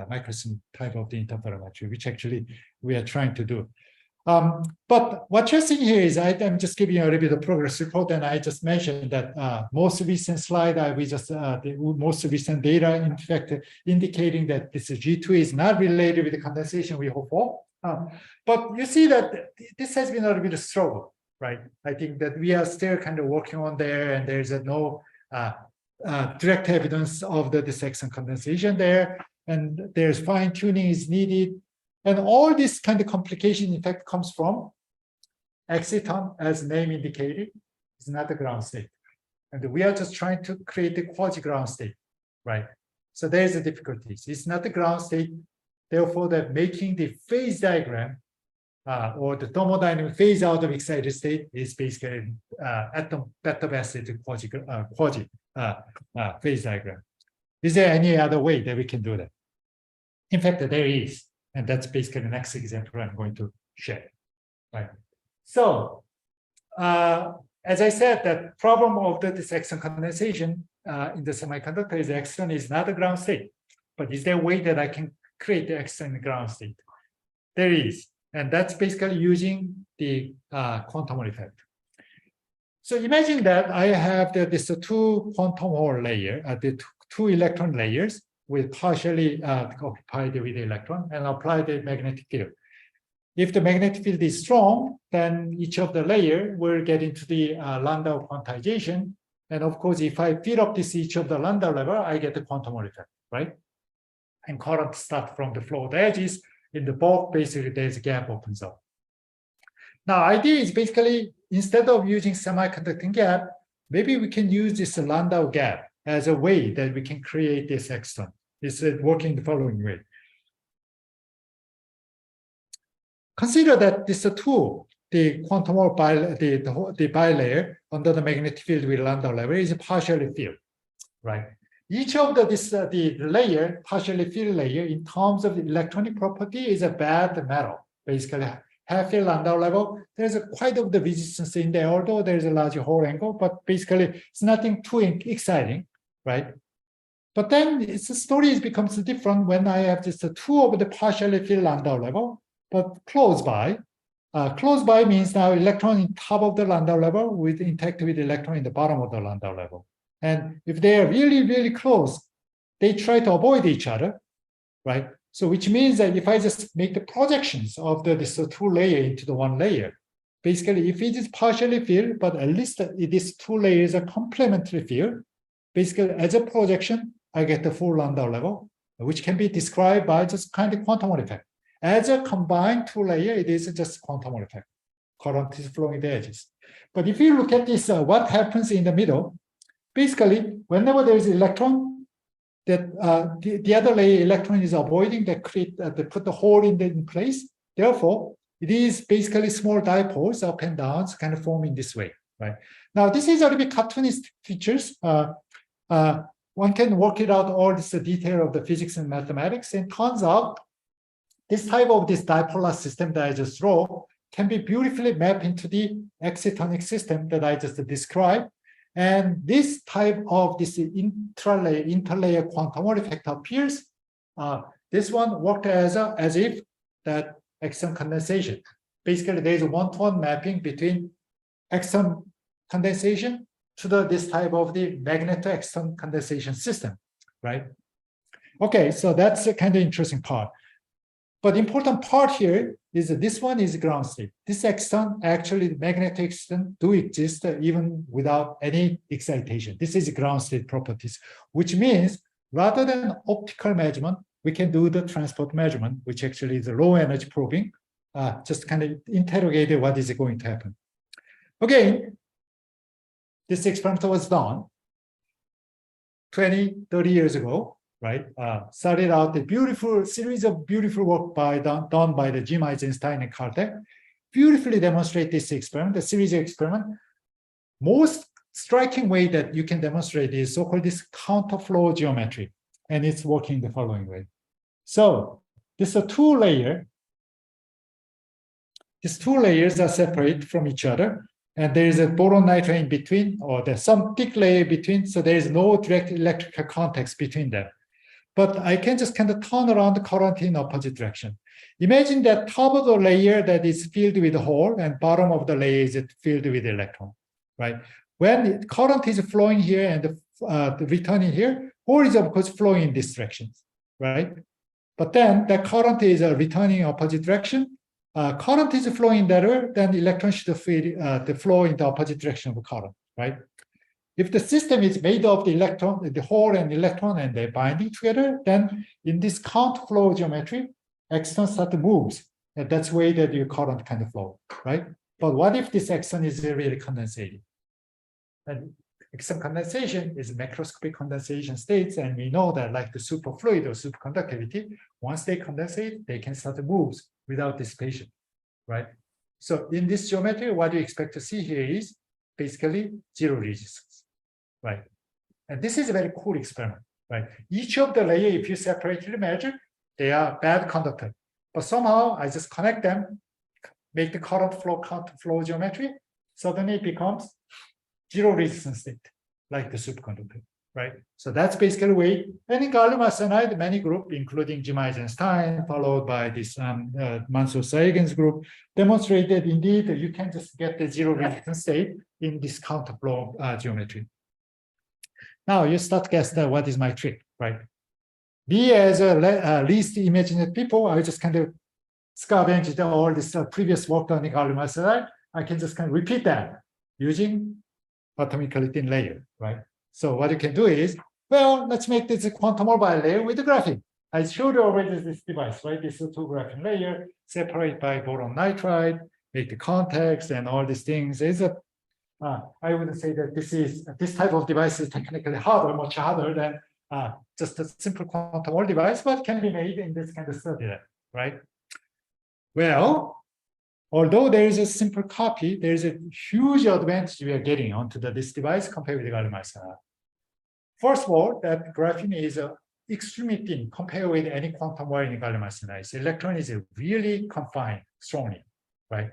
microscopic type of the interferometry, which actually we are trying to do. But what you're seeing here is I'm just giving you a little bit of progress report, and I just mentioned that most recent slide, the most recent data, in fact, indicating that this G2 is not related with the condensation we hope for. But you see that this has been a little bit of struggle, right? I think that we are still kind of working on there, and there's no direct evidence of this exciton condensation there, and there's fine tuning is needed. And all this kind of complication, in fact, comes from exciton, as name indicated, is not the ground state. And we are just trying to create the quasi-ground state, right? So there's the difficulties. It's not the ground state. Therefore, that making the phase diagram or the thermodynamic phase out of excited state is basically at the best quasi phase diagram. Is there any other way that we can do that? In fact, there is. And that's basically the next example I'm going to share, right? So, as I said, that problem of this exciton condensation in the semiconductor is the exciton is not a ground state, but is there a way that I can create the exciton in the ground state? There is, and that's basically using the quantum Hall effect. So imagine that I have this two quantum Hall layer, the two electron layers, with partially occupied with the electron and apply the magnetic field. If the magnetic field is strong, then each of the layer will get into the Landau quantization. And of course, if I fill up each of the Landau level, I get the quantum Hall effect, right? And current start from the flow of the edges. In the bulk, basically, there's a gap opens up. Now, idea is basically, instead of using semiconducting gap, maybe we can use this Landau gap as a way that we can create this exciton. It's working the following way. Consider that this tool, the quantum Hall the bilayer under the magnetic field with Landau level is partially filled, right? Each of the layer, partially filled layer, in terms of the electronic property, is a bad metal. Basically, half-filled Landau level, there's quite of the resistance in there, although there's a larger Hall angle, but basically it's nothing too exciting, right? But then the story becomes different when I have just two of the partially filled Landau level, but close by. Close by means now electron in top of the Landau level with interact with the electron in the bottom of the Landau level. And if they are really, really close, they try to avoid each other, right? So which means that if I just make the projections of this two layer into the one layer, basically if it is partially filled, but at least these two layers are complementary filled, basically as a projection, I get the full Landau level, which can be described by just kind of quantum Hall effect. As a combined two layer, it is just quantum Hall effect. current is flowing the edges. But if you look at this, what happens in the middle, basically, whenever there is electron, that the other layer electron is avoiding that they put the hole in place. Therefore, it is basically small dipoles up and down, kind of forming this way, right? Now, this is a little bit cartoonist features. One can work it out all this detail of the physics and mathematics, and turns out this type of this dipolar system that I just draw can be beautifully mapped into the excitonic system that I just described. And this type of this interlayer quantum Hall effect appears. This one worked as if that Exciton condensation. Basically, there is a one-to-one mapping between Exciton condensation to this type of the magneto-Exciton condensation system, right? Okay, so that's a kind of interesting part. But the important part here is that this one is ground state. This exciton, actually the magnetic exciton do exist even without any excitation. This is ground state properties, which means rather than optical measurement, we can do the transport measurement, which actually is a low energy probing, just kind of interrogate what is going to happen. Again, this experiment was done 20, 30 years ago, right? Started out a beautiful series of beautiful work done by the Jim Eisenstein and Caltech. Beautifully demonstrate this experiment, the series of experiment. Most striking way that you can demonstrate is so-called this counterflow geometry, and it's working the following way. So this is a two layer. These two layers are separate from each other, and there is a boron nitride in between, or there's some thick layer between, so there is no direct electrical contact between them. But I can just kind of turn around the current in opposite direction. Imagine that top of the layer that is filled with a hole and bottom of the layer is filled with electron, right? When the current is flowing here and the returning here, hole is of course flowing in this direction, right? But then the current is returning opposite direction. Current is flowing that way, then the electron should flow in the opposite direction of the current, right? If the system is made of the electron, the hole and electron, and they're binding together, then in this counterflow geometry, exciton start to move. And that's the way that your current kind of flow, right? But what if this exciton is really condensating? And exciton condensation is macroscopic condensation states, and we know that like the superfluid or superconductivity, once they condensate, they can start to move without dissipation, right? So in this geometry, what you expect to see here is basically zero resistance, right? And this is a very cool experiment, right? Each of the layer, if you separately measure, they are bad conductor. But somehow I just connect them, make the current flow geometry, suddenly it becomes zero resistance state, like the superconductor, right? So that's basically the way. And in gallium arsenide, many groups, including Jim Eisenstein, followed by this Mansour Saegan's group, demonstrated indeed that you can just get the zero resistance state in this counterflow geometry. Now you start guessing what is my trick, right? Me as a least imagined people, I just kind of scavenge all this previous work done in gallium arsenide. I can just kind of repeat that using atomically thin layer, right? So what you can do is, well, let's make this a quantum mobile layer with the graphene. I showed you already this device, right? This is a two graphene layer, separate by boron nitride, make the contacts and all these things. I would say that this type of device is technically harder, much harder than just a simple quantum Hall device, but can be made in this kind of study, right? Well, although there is a simple copy, there is a huge advantage we are getting onto this device compared with the gallium arsenide. First of all, that graphene is extremely thin compared with any quantum wire in gallium arsenide. So electron is really confined strongly, right?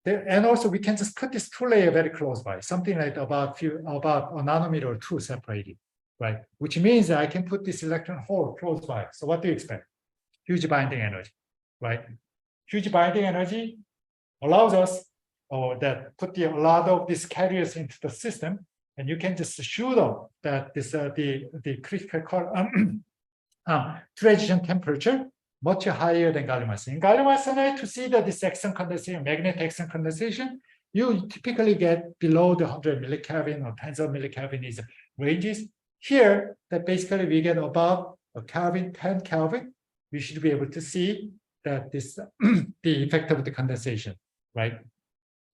And also we can just put this two layer very close by, something like about a nanometer or two separated, right? Which means that I can put this electron hole close by. So what do you expect? Huge binding energy, right? Huge binding energy allows us put a lot of these carriers into the system, and you can just shoot up that the critical transition temperature much higher than gallium arsenide. In gallium arsenide, to see that this Exciton condensation, magnetic Exciton condensation, you typically get below the 100 millikelvin or tens of millikelvin is ranges. Here, that basically we get above a Kelvin, 10 Kelvin, we should be able to see that this the effect of the condensation. right?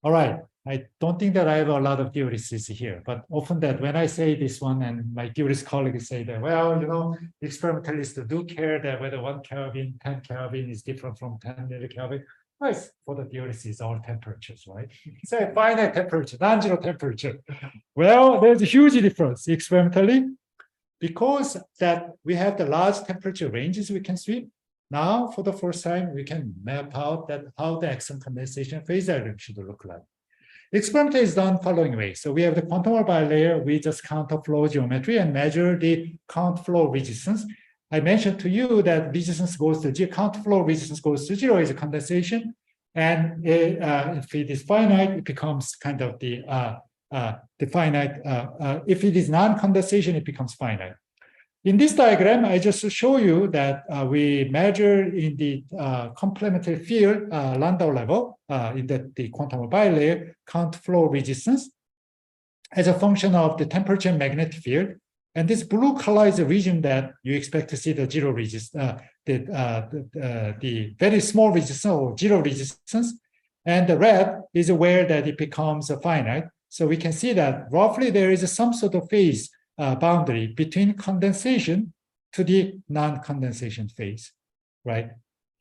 All right. I don't think that I have a lot of theorists here, but often that when I say this one and my theorist colleagues say that, well, you know, experimentalists do care that whether 1 Kelvin, 10 Kelvin is different from 10 millikelvin. Well, for the theorists, it's all temperatures, right? It's a finite temperature, non-zero temperature. Well, there's a huge difference experimentally because that we have the large temperature ranges we can sweep. Now, for the first time, we can map out that how the Exciton condensation phase diagram should look like. The experiment is done following way. So we have the quantum bilayer. We just count the flow geometry and measure the count flow resistance. I mentioned to you that resistance goes to zero. Count flow resistance goes to zero is a condensation, and if it is finite, it becomes kind of the finite. If it is non-condensation, it becomes finite. In this diagram, I just show you that we measure in the complementary field Landau level in the quantum bilayer count flow resistance as a function of the temperature and magnetic field. And this blue color is the region that you expect to see the zero resistance, the very small resistance or zero resistance. And the red is where that it becomes finite. So we can see that roughly there is some sort of phase boundary between condensation to the non-condensation phase, right?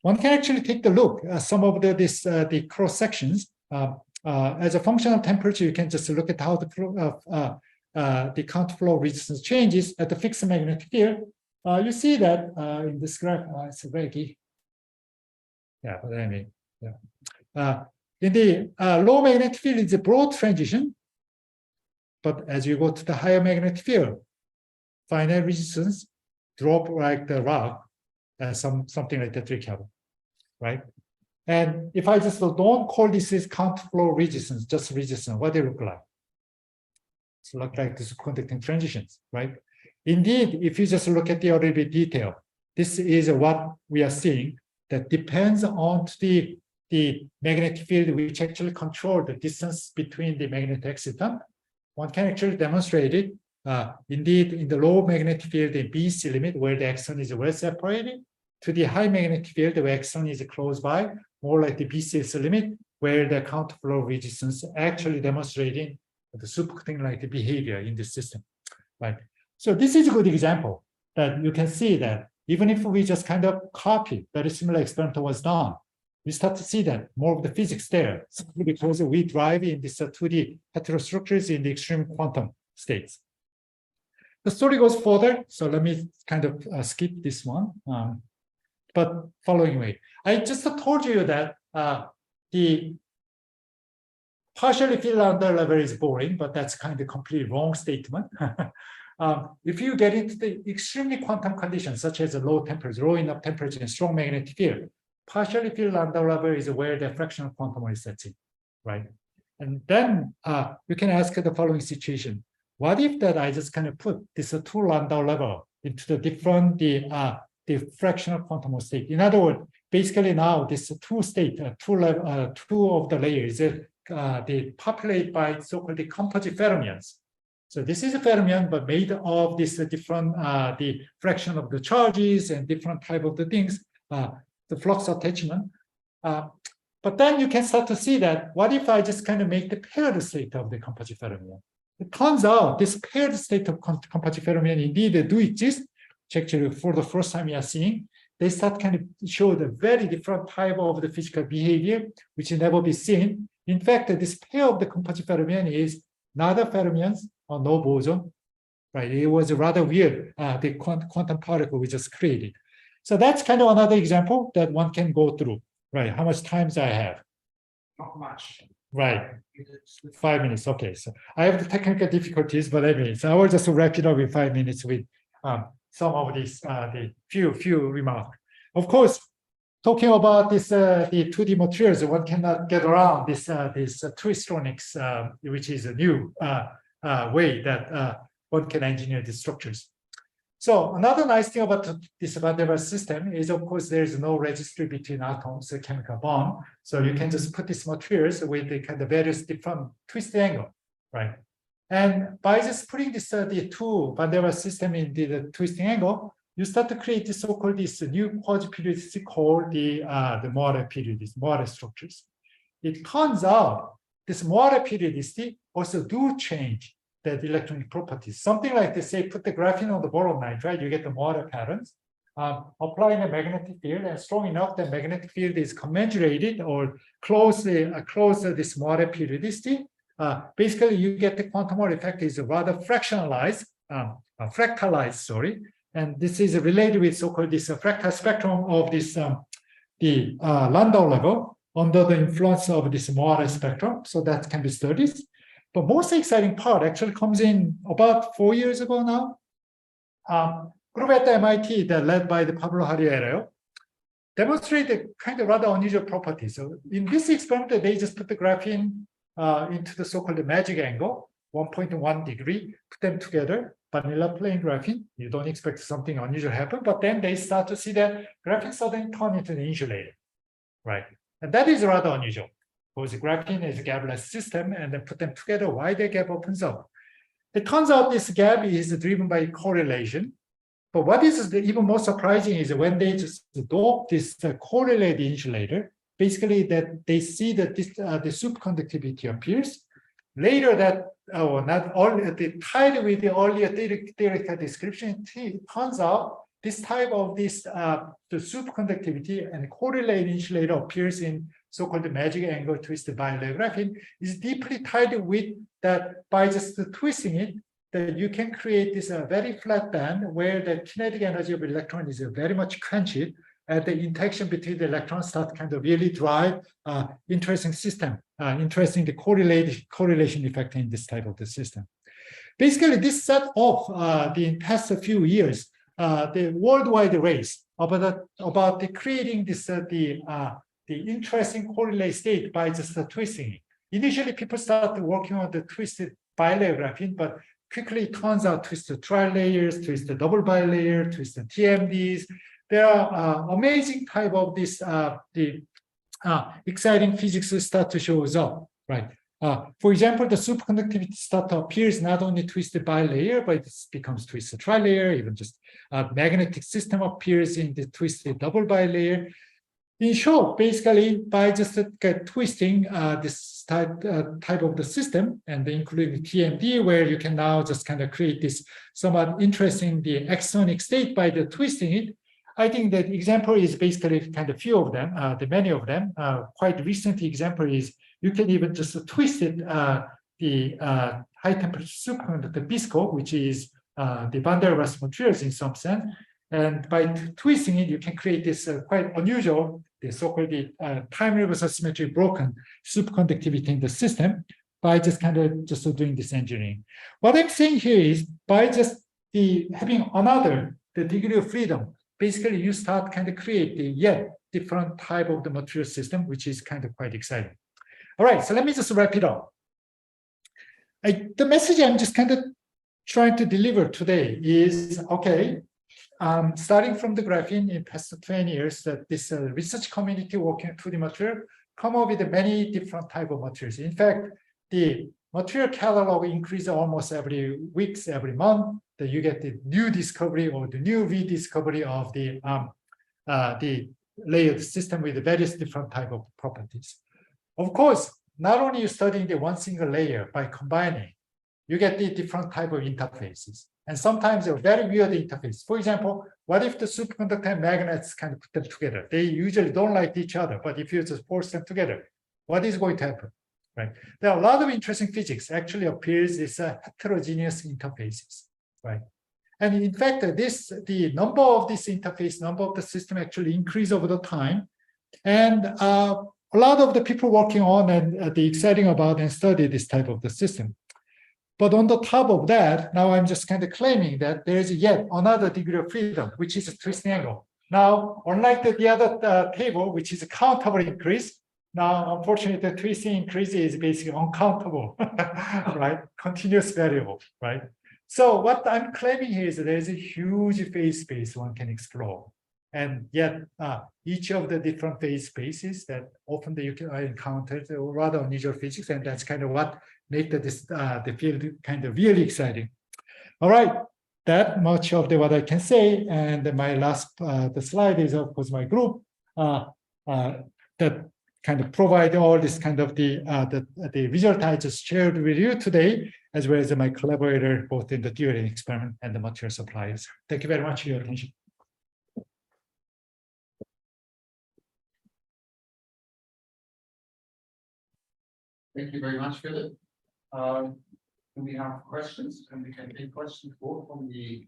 One can actually take the look at some of the cross sections as a function of temperature. You can just look at how the count flow resistance changes at the fixed magnetic field. You see that in this graph, it's reggy. Yeah, but I mean, yeah. In the low magnetic field, it's a broad transition. But as you go to the higher magnetic field, finite resistance drop like the rock, something like the 3 Kelvin, right? And if I just don't call this is count flow resistance, just resistance, what do they look like? It's look like this conducting transitions, right? Indeed, if you just look at the other bit detail, this is what we are seeing that depends on the magnetic field which actually control the distance between the magnetic exciton. One can actually demonstrate it. Indeed, in the low magnetic field, the BC limit, where the exciton is well separated, to the high magnetic field, where exciton is close by, more like the BCS limit, where the count flow resistance actually demonstrating the superconducting-like behavior in this system, right? So this is a good example that you can see that even if we just kind of copy very similar experiment was done, we start to see that more of the physics there, simply because we drive in this 2D heterostructures in the extreme quantum states. The story goes further, so let me kind of skip this one. But following way, I just told you that the partially filled Landau level is boring, but that's kind of completely wrong statement. If you get into the extremely quantum conditions, such as a low temperature, low enough temperature, and strong magnetic field, partially filled Landau level is where the fractional quantum is sets in, right? And then you can ask the following situation: what if that I just kind of put this 2 Landau level into the different the fractional quantum state? In other words, basically now this 2 state, 2 of the layers, they populate by so-called the composite fermions. So this is a fermion, but made of this different the fraction of the charges and different type of the things. The flux attachment. But then you can start to see that what if I just kind of make the paired state of the composite fermion? It turns out this paired state of composite fermion indeed do exist, which actually for the first time we are seeing. They start kind of show the very different type of the physical behavior, which will never be seen. In fact, this pair of the composite fermion is neither fermions or no boson, right? It was rather weird, the quantum particle we just created. So that's kind of another example that one can go through, right? How much time I have? Not much. Right. 5 minutes. Okay. So I have the technical difficulties, but anyway, so I will just wrap it up in 5 minutes with some of these, the few remarks. Of course, talking about this, the 2D materials, one cannot get around this Twistronics, which is a new way that one can engineer these structures. So another nice thing about this Van der Waals system is, of course, there is no registry between atoms, a chemical bond. So you can just put these materials with the kind of various different twist angle, right? And by just putting this the 2 Van der Waals system in the twisting angle, you start to create this so-called this new quasi-periodicity called the Moire periodics, Moire structures. it turns out this Moire periodicity also do change the electronic properties. Something like this, say, put the graphene on the boron nitride, you get the Moire patterns. Applying a magnetic field and strong enough that magnetic field is commensurated or close this Moire periodicity. Basically, you get the quantum Moire effect is rather fractalized, and this is related with so-called this fractal spectrum of this the Landau level under the influence of this Moire spectrum. So that can be studied. But most exciting part actually comes in about 4 years ago now. Group at the MIT that led by the Pablo Harriero demonstrated kind of rather unusual properties. So in this experiment, they just put the graphene into the so-called magic angle, 1.1 degree, put them together, vanilla plain graphene. You don't expect something unusual to happen, but then they start to see that graphene suddenly turn into an insulator, right? And that is rather unusual because graphene is a gapless system, and then put them together, why the gap opens up. It turns out this gap is driven by correlation. But what is even more surprising is when they just dope this correlated insulator, basically that they see that this the superconductivity appears. Later that, not only tied with the earlier theoretical description, it turns out this type of this the superconductivity and correlated insulator appears in so-called magic angle twisted bilayer graphene is deeply tied with that by just twisting it, that you can create this very flat band where the kinetic energy of electron is very much quenched, and the interaction between the electrons start kind of really drive interesting system, interesting the correlation effect in this type of the system. Basically, this set off the past few years the worldwide race about the creating this the interesting correlated state by just twisting it. Initially, people started working on the twisted bilayer graphene, but quickly it turns out twisted tri-layers, twisted double bilayer, twisted TMDs. There are amazing type of this exciting physics start to show up, right? For example, the superconductivity start to appears not only twisted bilayer, but it becomes twisted tri-layer. Even just magnetic system appears in the twisted double bilayer. In short, basically, by just twisting this type of the system, and including TMD, where you can now just kind of create this somewhat interesting the exonic state by the twisting it. I think that example is basically kind of few of them, the many of them. Quite recent example is you can even just twist it the high temperature superconductor BISCO, which is the Van der Waals materials in some sense. And by twisting it, you can create this quite unusual, the so-called time reversal symmetry broken superconductivity in the system by just kind of doing this engineering. What I'm saying here is by just having another the degree of freedom, basically you start kind of create the yet different type of the material system, which is kind of quite exciting. All right, so let me just wrap it up. The message I'm just kind of trying to deliver today is, okay, starting from the graphene in past 20 years, that this research community working on 2D material come up with many different type of materials. In fact, the material catalog increases almost every weeks, every month, that you get the new discovery or the new rediscovery of the layered system with various different type of properties. Of course, not only you studying the one single layer by combining, you get the different type of interfaces. And sometimes they're very weird interfaces. For example, what if the superconductor and magnets kind of put them together? They usually don't like each other, but if you just force them together, what is going to happen, right? There are a lot of interesting physics actually appears as heterogeneous interfaces, right? And in fact, the number of this interface, number of the system actually increase over the time. And a lot of the people working on and the exciting about and study this type of the system. But on the top of that, now I'm just kind of claiming that there's yet another degree of freedom, which is a twisting angle. Now, unlike the other table, which is a countable increase, now, unfortunately, the twisting increase is basically uncountable, right? Continuous variable, right? So what I'm claiming here is that there's a huge phase space one can explore. And yet each of the different phase spaces that often you can encounter rather unusual physics, and that's kind of what make the field kind of really exciting. All right, that much of what I can say. And my last the slide is of course my group that kind of provide all this kind of the result I just shared with you today, as well as my collaborator, both in the theory experiment and the material suppliers. Thank you very much for your attention. Thank you very much, Philip. Do we have questions? And we can take questions both from the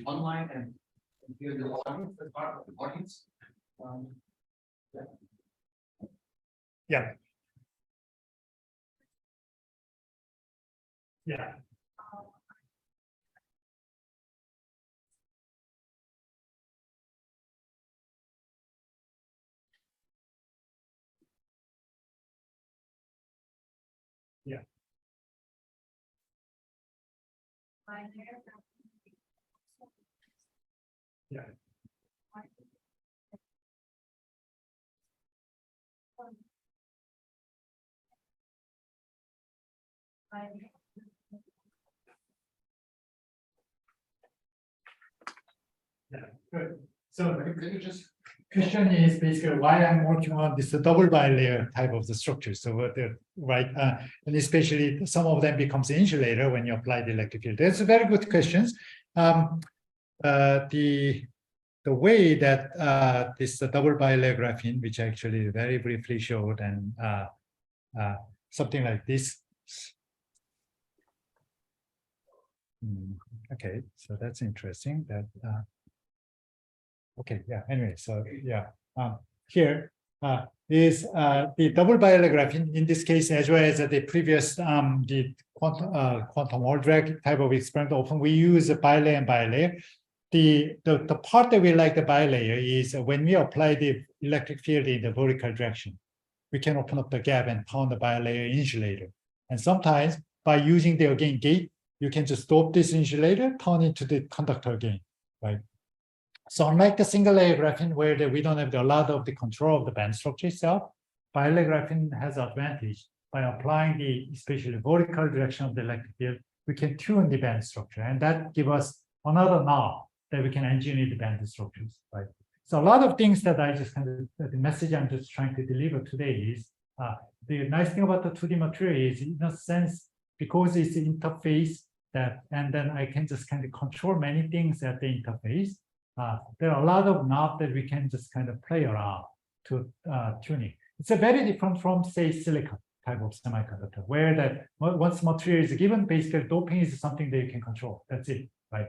online and here in the audience, as part of the audience. Yeah. Yeah. Yeah. Yeah. Yeah, good. So Can you just question is basically why I'm working on this double bilayer type of the structure. So what they're right, and especially some of them becomes insulator when you apply the electric field. That's a very good questions. The way that this double bilayer graphene, which I actually very briefly showed, and something like this. Okay, so that's interesting. That okay, yeah. Anyway, so yeah, here is the double bilayer graphene in this case, as well as the previous the quantum Hall drag type of experiment. Often we use a bilayer and bilayer. The part that we like the bilayer is when we apply the electric field in the vertical direction, we can open up the gap and pound the bilayer insulator. And sometimes by using the again gate, you can just stop this insulator, turn into the conductor again, right? So unlike the single layer graphene where we don't have a lot of the control of the band structure itself, bilayer graphene has advantage by applying the especially vertical direction of the electric field, we can tune the band structure, and that gives us another knob that we can engineer the band structures, right? So a lot of things that I just kind of, the message I'm just trying to deliver today is, the nice thing about the 2D material is, in a sense, because it's an interface that, and then I can just kind of control many things at the interface. There are a lot of knobs that we can just kind of play around to tuning. It's a very different from, say, silicon type of semiconductor, where that once material is given, basically doping is something that you can control. That's it, right?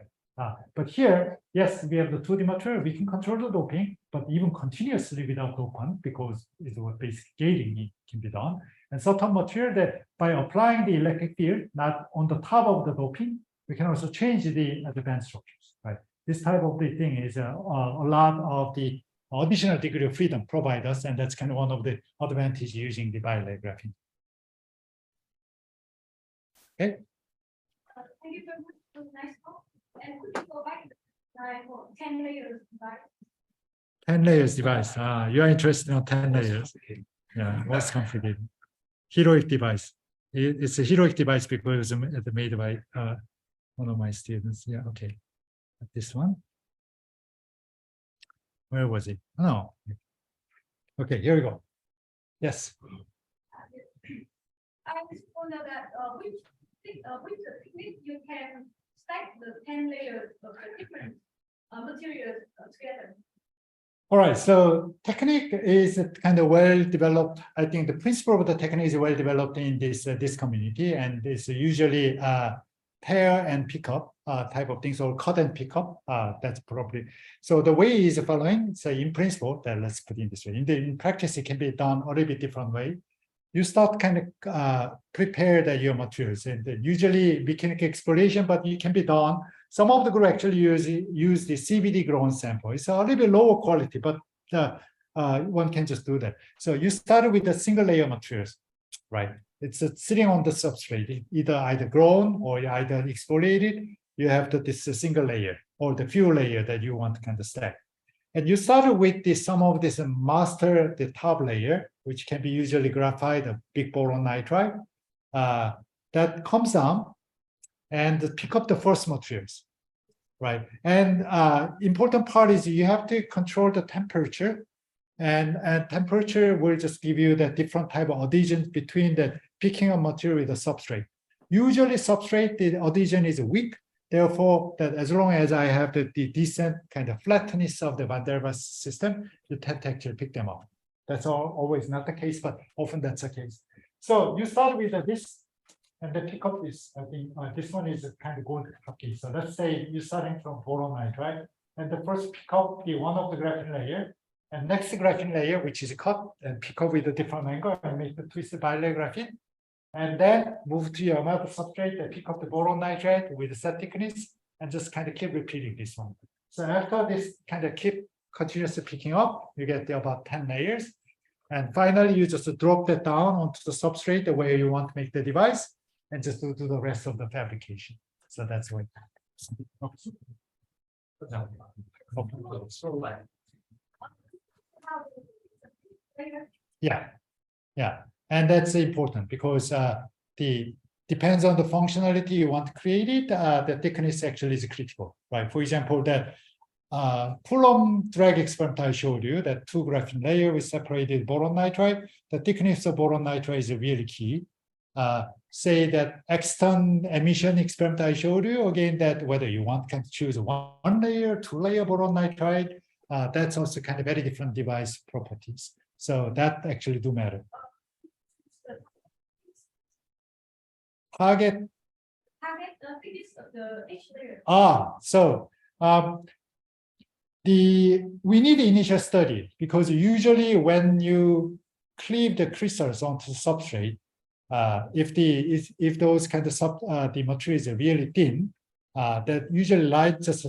But here, yes, we have the 2D material, we can control the doping, but even continuously without dopant, because it's what basic gating can be done. And certain material that by applying the electric field, not on the top of the doping, we can also change the band structures, right? This type of the thing is a lot of the additional degree of freedom provide us, and that's kind of one of the advantages using the bilayer graphene. Okay. Thank you very much for the nice talk. And could you go back for 10 layers device? 10 layers device. You are interested in 10 layers. Yeah, most complicated. Heroic device. It's a heroic device because it's made by one of my students. Yeah, okay. This one. Where was it? No. Okay, here we go. Yes. I just wonder that which technique you can stack the 10 layers of the different materials together. All right, so technique is kind of well developed. I think the principle of the technique is well developed in this community, and it's usually pair and pickup type of things, or cut and pickup. That's probably so. The way is the following. So in principle, that let's put it this way. In practice, it can be done a little bit different way. You start kind of prepare your materials, and usually mechanical exploration, but it can be done. Some of the group actually use the CVD grown sample. It's a little bit lower quality, but one can just do that. So you start with the single layer materials, right? It's sitting on the substrate, either grown or either exfoliated. You have this single layer or the few layer that you want to kind of stack. And you start with some of this master, the top layer, which can be usually graphite or big boron nitride. That comes down and pick up the first materials, right? And important part is you have to control the temperature and temperature will just give you the different type of adhesion between the picking up material with the substrate. Usually substrate, the adhesion is weak. Therefore, that as long as I have the decent kind of flatness of the Van der Waals system, you tend to actually pick them up. That's always not the case, but often that's the case. So you start with this, and then pick up this. I think this one is kind of gold cookie. So let's say you're starting from boron nitride, and the first pick up the one of the graphene layer, and next graphene layer, which is cut, and pick up with a different angle and make the twisted bilayer graphene. And then move to your another substrate and pick up the boron nitride with the set thickness and just kind of keep repeating this one. So after this kind of keep continuously picking up, you get about 10 layers. And finally, you just drop that down onto the substrate where you want to make the device and just do the rest of the fabrication. So that's what happens. Yeah. And that's important because depends on the functionality you want to create it, the thickness actually is critical, right? For example, that Coulomb drag experiment I showed you, that 2 graphene layer with separated boron nitride, the thickness of boron nitride is really key. Say that Exciton emission experiment I showed you, again, that whether you want to choose 1 layer, 2 layer boron nitride, that's also kind of very different device properties. So that actually do matter. Target thickness of the H layer. So we need the initial study because usually when you cleave the crystals onto the substrate, if those kind of the material is really thin, that usually light just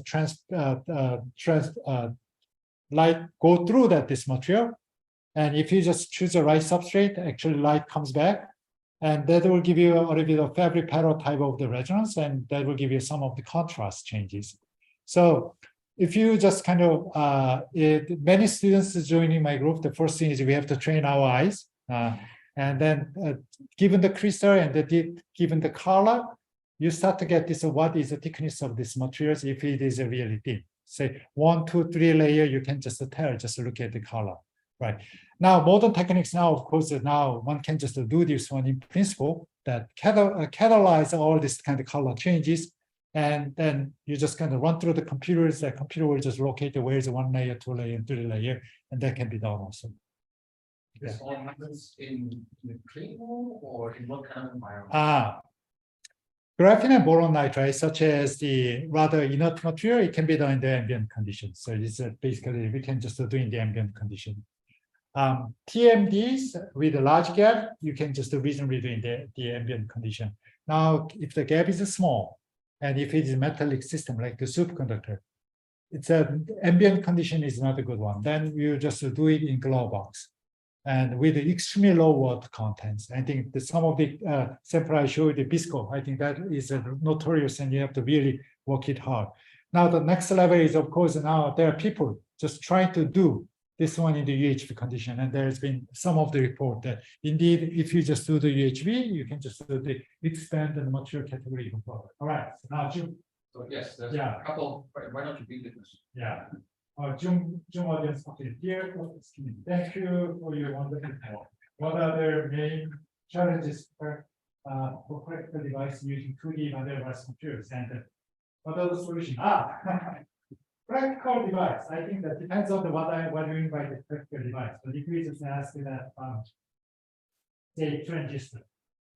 light go through this material, and if you just choose the right substrate, actually light comes back. And that will give you a little bit of Fabry-Perot type of the resonance, and that will give you some of the contrast changes. So if you just kind of, many students joining my group, the first thing is we have to train our eyes. And then given the crystal and given the color, you start to get this, what is the thickness of this materials if it is really thin. Say 1, 2, 3 layer, you can just tell, just look at the color, right? Now, modern techniques now, of course, now one can just do this one in principle that catalyze all this kind of color changes. And then you just kind of run through the computers. The computer will just locate where is 1 layer, 2 layer, 3 layer, and that can be done also. This all happens in the clean room or in what kind of environment? Graphene and boron nitride, such as the rather inert material, it can be done in the ambient conditions. So it's basically we can just do in the ambient condition. TMDs with a large gap, you can just reasonably do in the ambient condition. Now, if the gap is small, and if it is a metallic system like the superconductor, it's ambient condition is not a good one. Then you just do it in glove box, and with the extremely low water contents. I think some of the sample I showed, the BISCO, I think that is notorious, and you have to really work it hard. Now, the next level is, of course, now there are people just trying to do this one in the UHV condition, and there's been some of the report that indeed, if you just do the UHV, you can just do the expand and material category even further. All right, so now Jim. So yes, there's a couple. Why don't you be with us? Yeah. Jim audience here. Thank you for your wonderful talk. What are the main challenges for practical device using 2D Van der Waals computers, and what are the solutions? Practical device. I think that depends on what do you mean by the practical device. But if we just ask that, say transistor,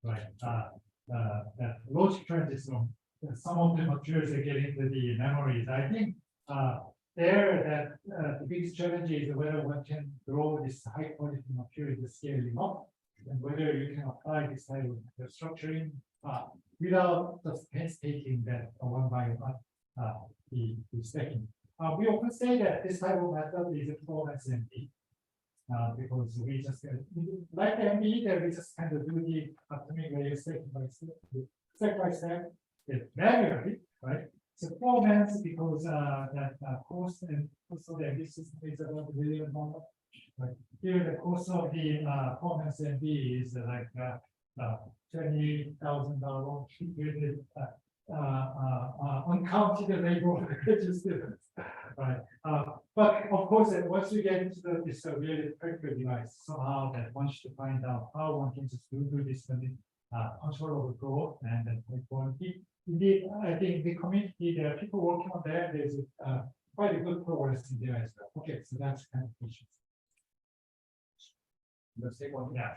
right? That logic transistor. Some of the materials are getting into the memories. I think the biggest challenge is whether one can grow this high quality material scaling up, and whether you can apply this type of structuring without just painstaking that one by one the stacking. We often say that this type of method is a performance MD because we just like the MD that we just kind of do the atomic layer step by step manually, right? So performance because that cost and cost of the MD system is about $1 million. Right? Here the cost of the performance MD is like $20,000 uncounted labor students. Right. But of course, once you get into this really practical device, somehow that one should find out how one can just do this control of growth and then quality. Indeed, I think the community, there are people working on that. There's quite a good progress in there as well. Okay, so that's kind of issues. Let's take one. Yeah.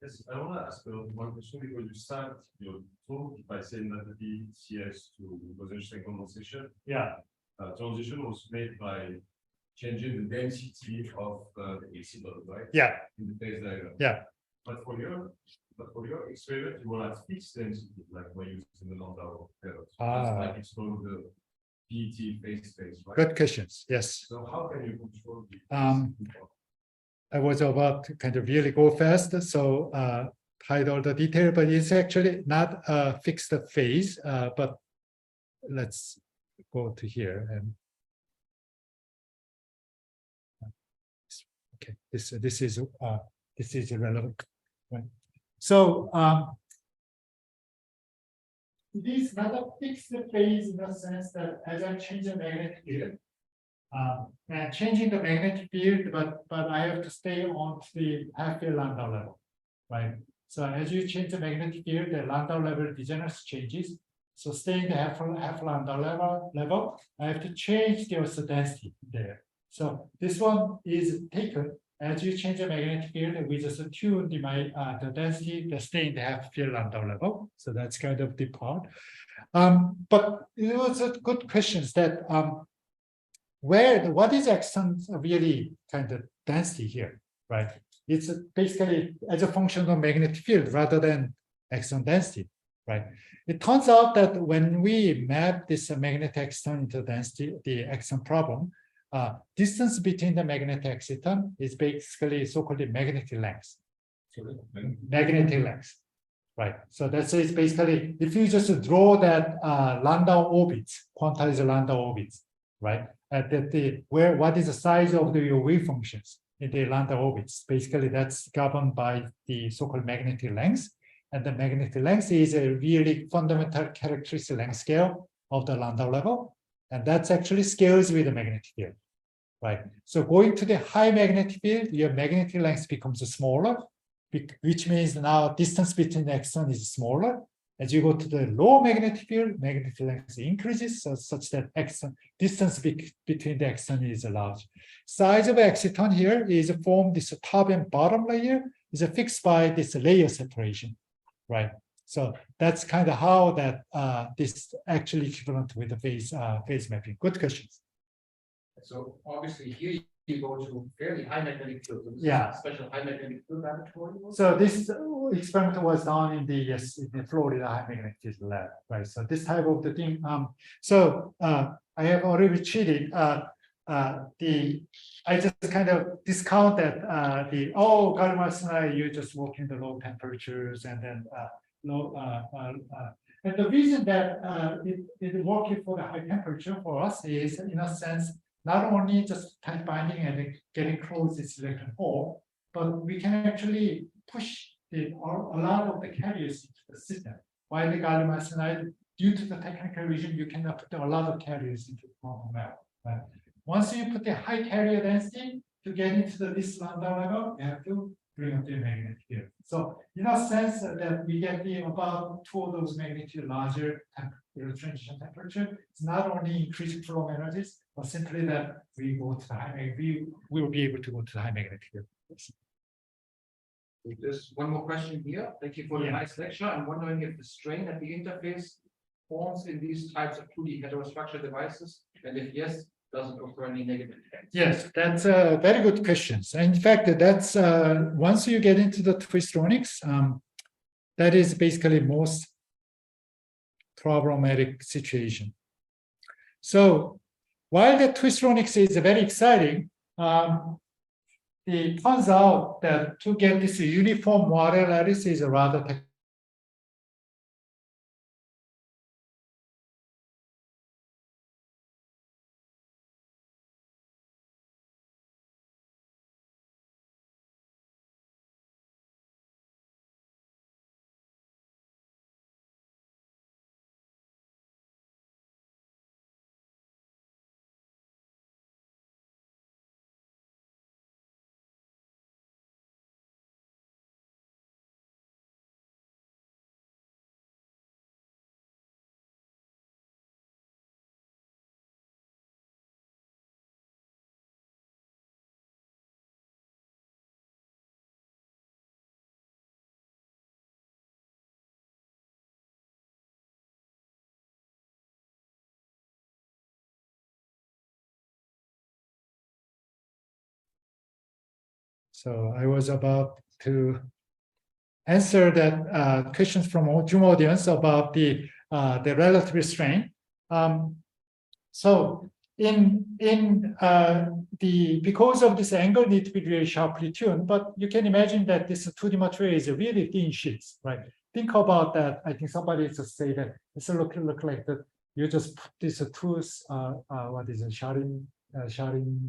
Yes, I want to ask one question because you start your talk by saying that the CS to position and condensation Yeah. transition was made by changing the density of the Exciton, right? Yeah. In the phase diagram. Yeah. But for your experiment, you want at fixed density, like when using the Landau pairs. Like it's called the PET phase space, right? Good questions. Yes. So how can you control the I was about to kind of really go fast, so hide all the detail, but it's actually not a fixed phase. But let's go to here and okay, this is relevant, right? So it is not a fixed phase in the sense that as I change the magnetic field. And changing the magnetic field, but I have to stay on the half-wave Landau level, right? So as you change the magnetic field, the Landau level degeneracy changes. So staying the half Landau level, I have to change the density there. So this one is taken as you change the magnetic field. We just tune the density to stay in the half-wave Landau level. So that's kind of the part. But it was a good question that. What is Exciton really kind of density here, right? It's basically as a function of magnetic field rather than Exciton density, right? It turns out that when we map this magnetic exciton into density, the Exciton problem, distance between the magnetic exciton is basically so-called magnetic length. Magnetic length, right? So that's basically if you just draw that Landau orbits, quantized Landau orbits, right? What is the size of your wave functions in the Landau orbits? Basically, that's governed by the so-called magnetic length, and the magnetic length is a really fundamental characteristic length scale of the Landau level, and that's actually scales with the magnetic field, right? So going to the high magnetic field, your magnetic length becomes smaller, which means now distance between the exciton is smaller. As you go to the low magnetic field, magnetic length increases such that distance between the exciton is large. Size of exciton here is formed, this top and bottom layer is fixed by this layer separation, right? So that's kind of how that this actually equivalent with the phase mapping. Good questions. So obviously here you go to fairly high magnetic field. Yeah. Special high magnetic field laboratory. So this experiment was done in the Florida high magnetic field lab, right? So this type of the thing. I have already cheated. I just kind of discount that gallium arsenide, you just work in the low temperatures and then low. And the reason that it working for the high temperature for us is in a sense not only just tight binding and getting close to its electron hole, but we can actually push a lot of the carriers into the system. While the gallium arsenide, due to the technical reason, you cannot put a lot of carriers into the quantum map. Right? Once you put the high carrier density to get into this Landau level, you have to bring up the magnetic field. So in a sense that we get about two of those magnitude larger transition temperature, it's not only increasing flow energies, but simply that we go to the high, we will be able to go to the high magnetic field. There's one more question here. Thank you for the nice lecture. I'm wondering if the strain at the interface forms in these types of 2D heterostructure devices, and if yes, does it occur any negative effects? Yes, that's a very good question. In fact, that's once you get into the Twistronics, that is basically most problematic situation. So while the Twistronics is very exciting, it turns out that to get this uniform water lattice is rather So I was about to answer that questions from Zoom audience about the relative strain. So because of this angle need to be really sharply tuned, but you can imagine that this 2D material is really thin sheets, right? Think about that. I think somebody just say that it's look like that. You just put these two what is it, sharing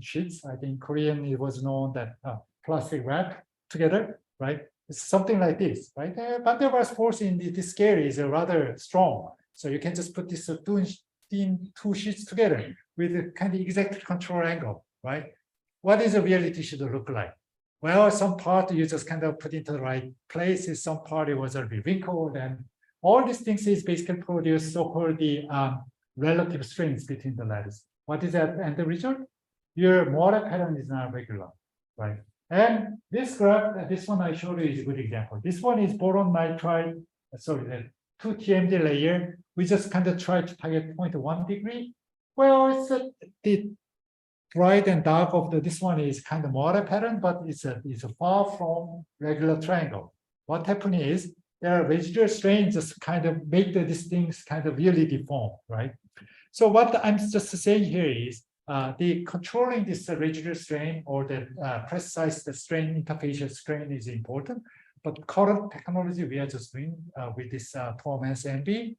sheets. I think Korean it was known that plastic wrap together, right? It's something like this, right? Van der Waals force in this scale is rather strong, so you can just put these two sheets together with a kind of exact control angle, right? What is a reality should look like? Well, some part you just kind of put into the right places, some part it was a bit wrinkled, and all these things is basically produce so-called the relative strains between the lattice. What is that? And the result? Your Moira pattern is not regular, right? And this graph, this one I showed you is a good example. This one is boron nitride, sorry, 2 TMD layer. We just kind of try to target 0.1 degree. Well, it's the bright and dark of this one is kind of Moira pattern, but it's far from regular triangle. What happened is there are residual strains just kind of make these things kind of really deform, right? So what I'm just saying here is the controlling this residual strain or the precise strain interfacial strain is important. But current technology we are just doing with this TOMS NB,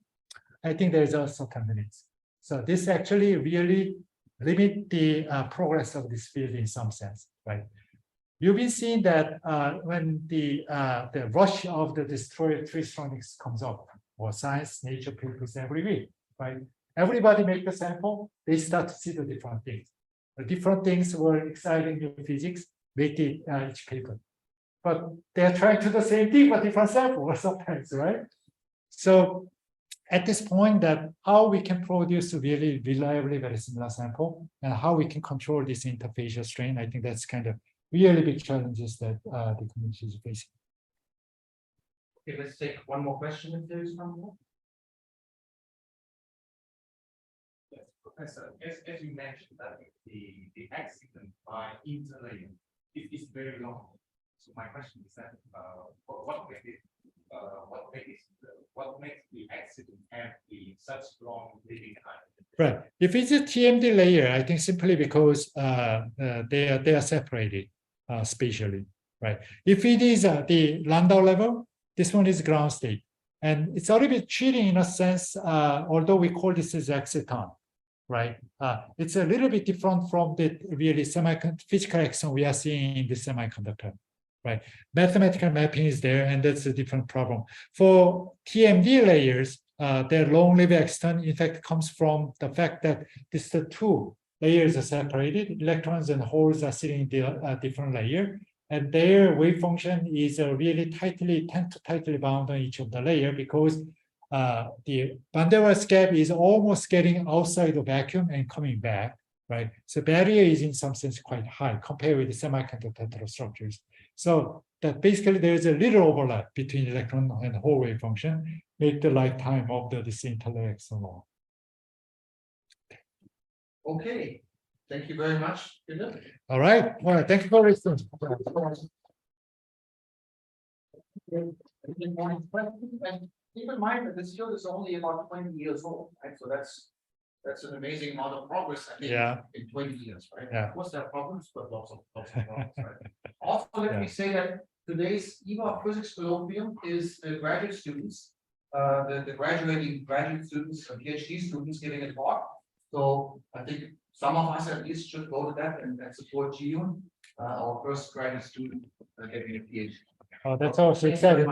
I think there's a certain limits. So this actually really limit the progress of this field in some sense, right? You've been seeing that when the rush of the Twistronics comes up, or Science, Nature papers every week, right? Everybody make the sample, they start to see the different things. The different things were exciting new physics, make it each paper. But they're trying to do the same thing, but different sample sometimes, right? So at this point, that how we can produce a really reliably very similar sample and how we can control this interfacial strain, I think that's kind of really big challenges that the community is facing. Okay, let's take one more question if there is one more. Yes, Professor, as you mentioned that the Exciton by interlaying is very long. So my question is that what makes the Exciton have such long living time? Right. If it's a TMD layer, I think simply because they are separated spatially, right? If it is the Landau level, this one is ground state, and it's a little bit cheating in a sense. Although we call this as Exciton, right? It's a little bit different from the really physical action we are seeing in the semiconductor. Right, mathematical mapping is there, and that's a different problem. For TMD layers, their long-lived exciton, in fact, comes from the fact that the two layers are separated. Electrons and holes are sitting in a different layer, and their wave function is really tightly bound on each of the layer because the Van der Waals gap is almost getting outside the vacuum and coming back. Right, so barrier is in some sense quite high compared with the semiconductor heterostructures. So that basically there is a little overlap between electron and hole wave function, make the lifetime of this interaction long. Okay, thank you very much, Peter. All right, well, thank you for listening. Keep in mind that this field is only about 20 years old, right? So that's an amazing amount of progress, I think, in 20 years, right? Yeah. Of course, there are problems, but lots of problems, right? Also, let me say that today's EVA Physics Colloquium is the graduate students, the graduating graduate students, PhD students giving a talk. So I think some of us at least should go to that and support Jiyun, our first graduate student getting a PhD. Oh, that's also exciting.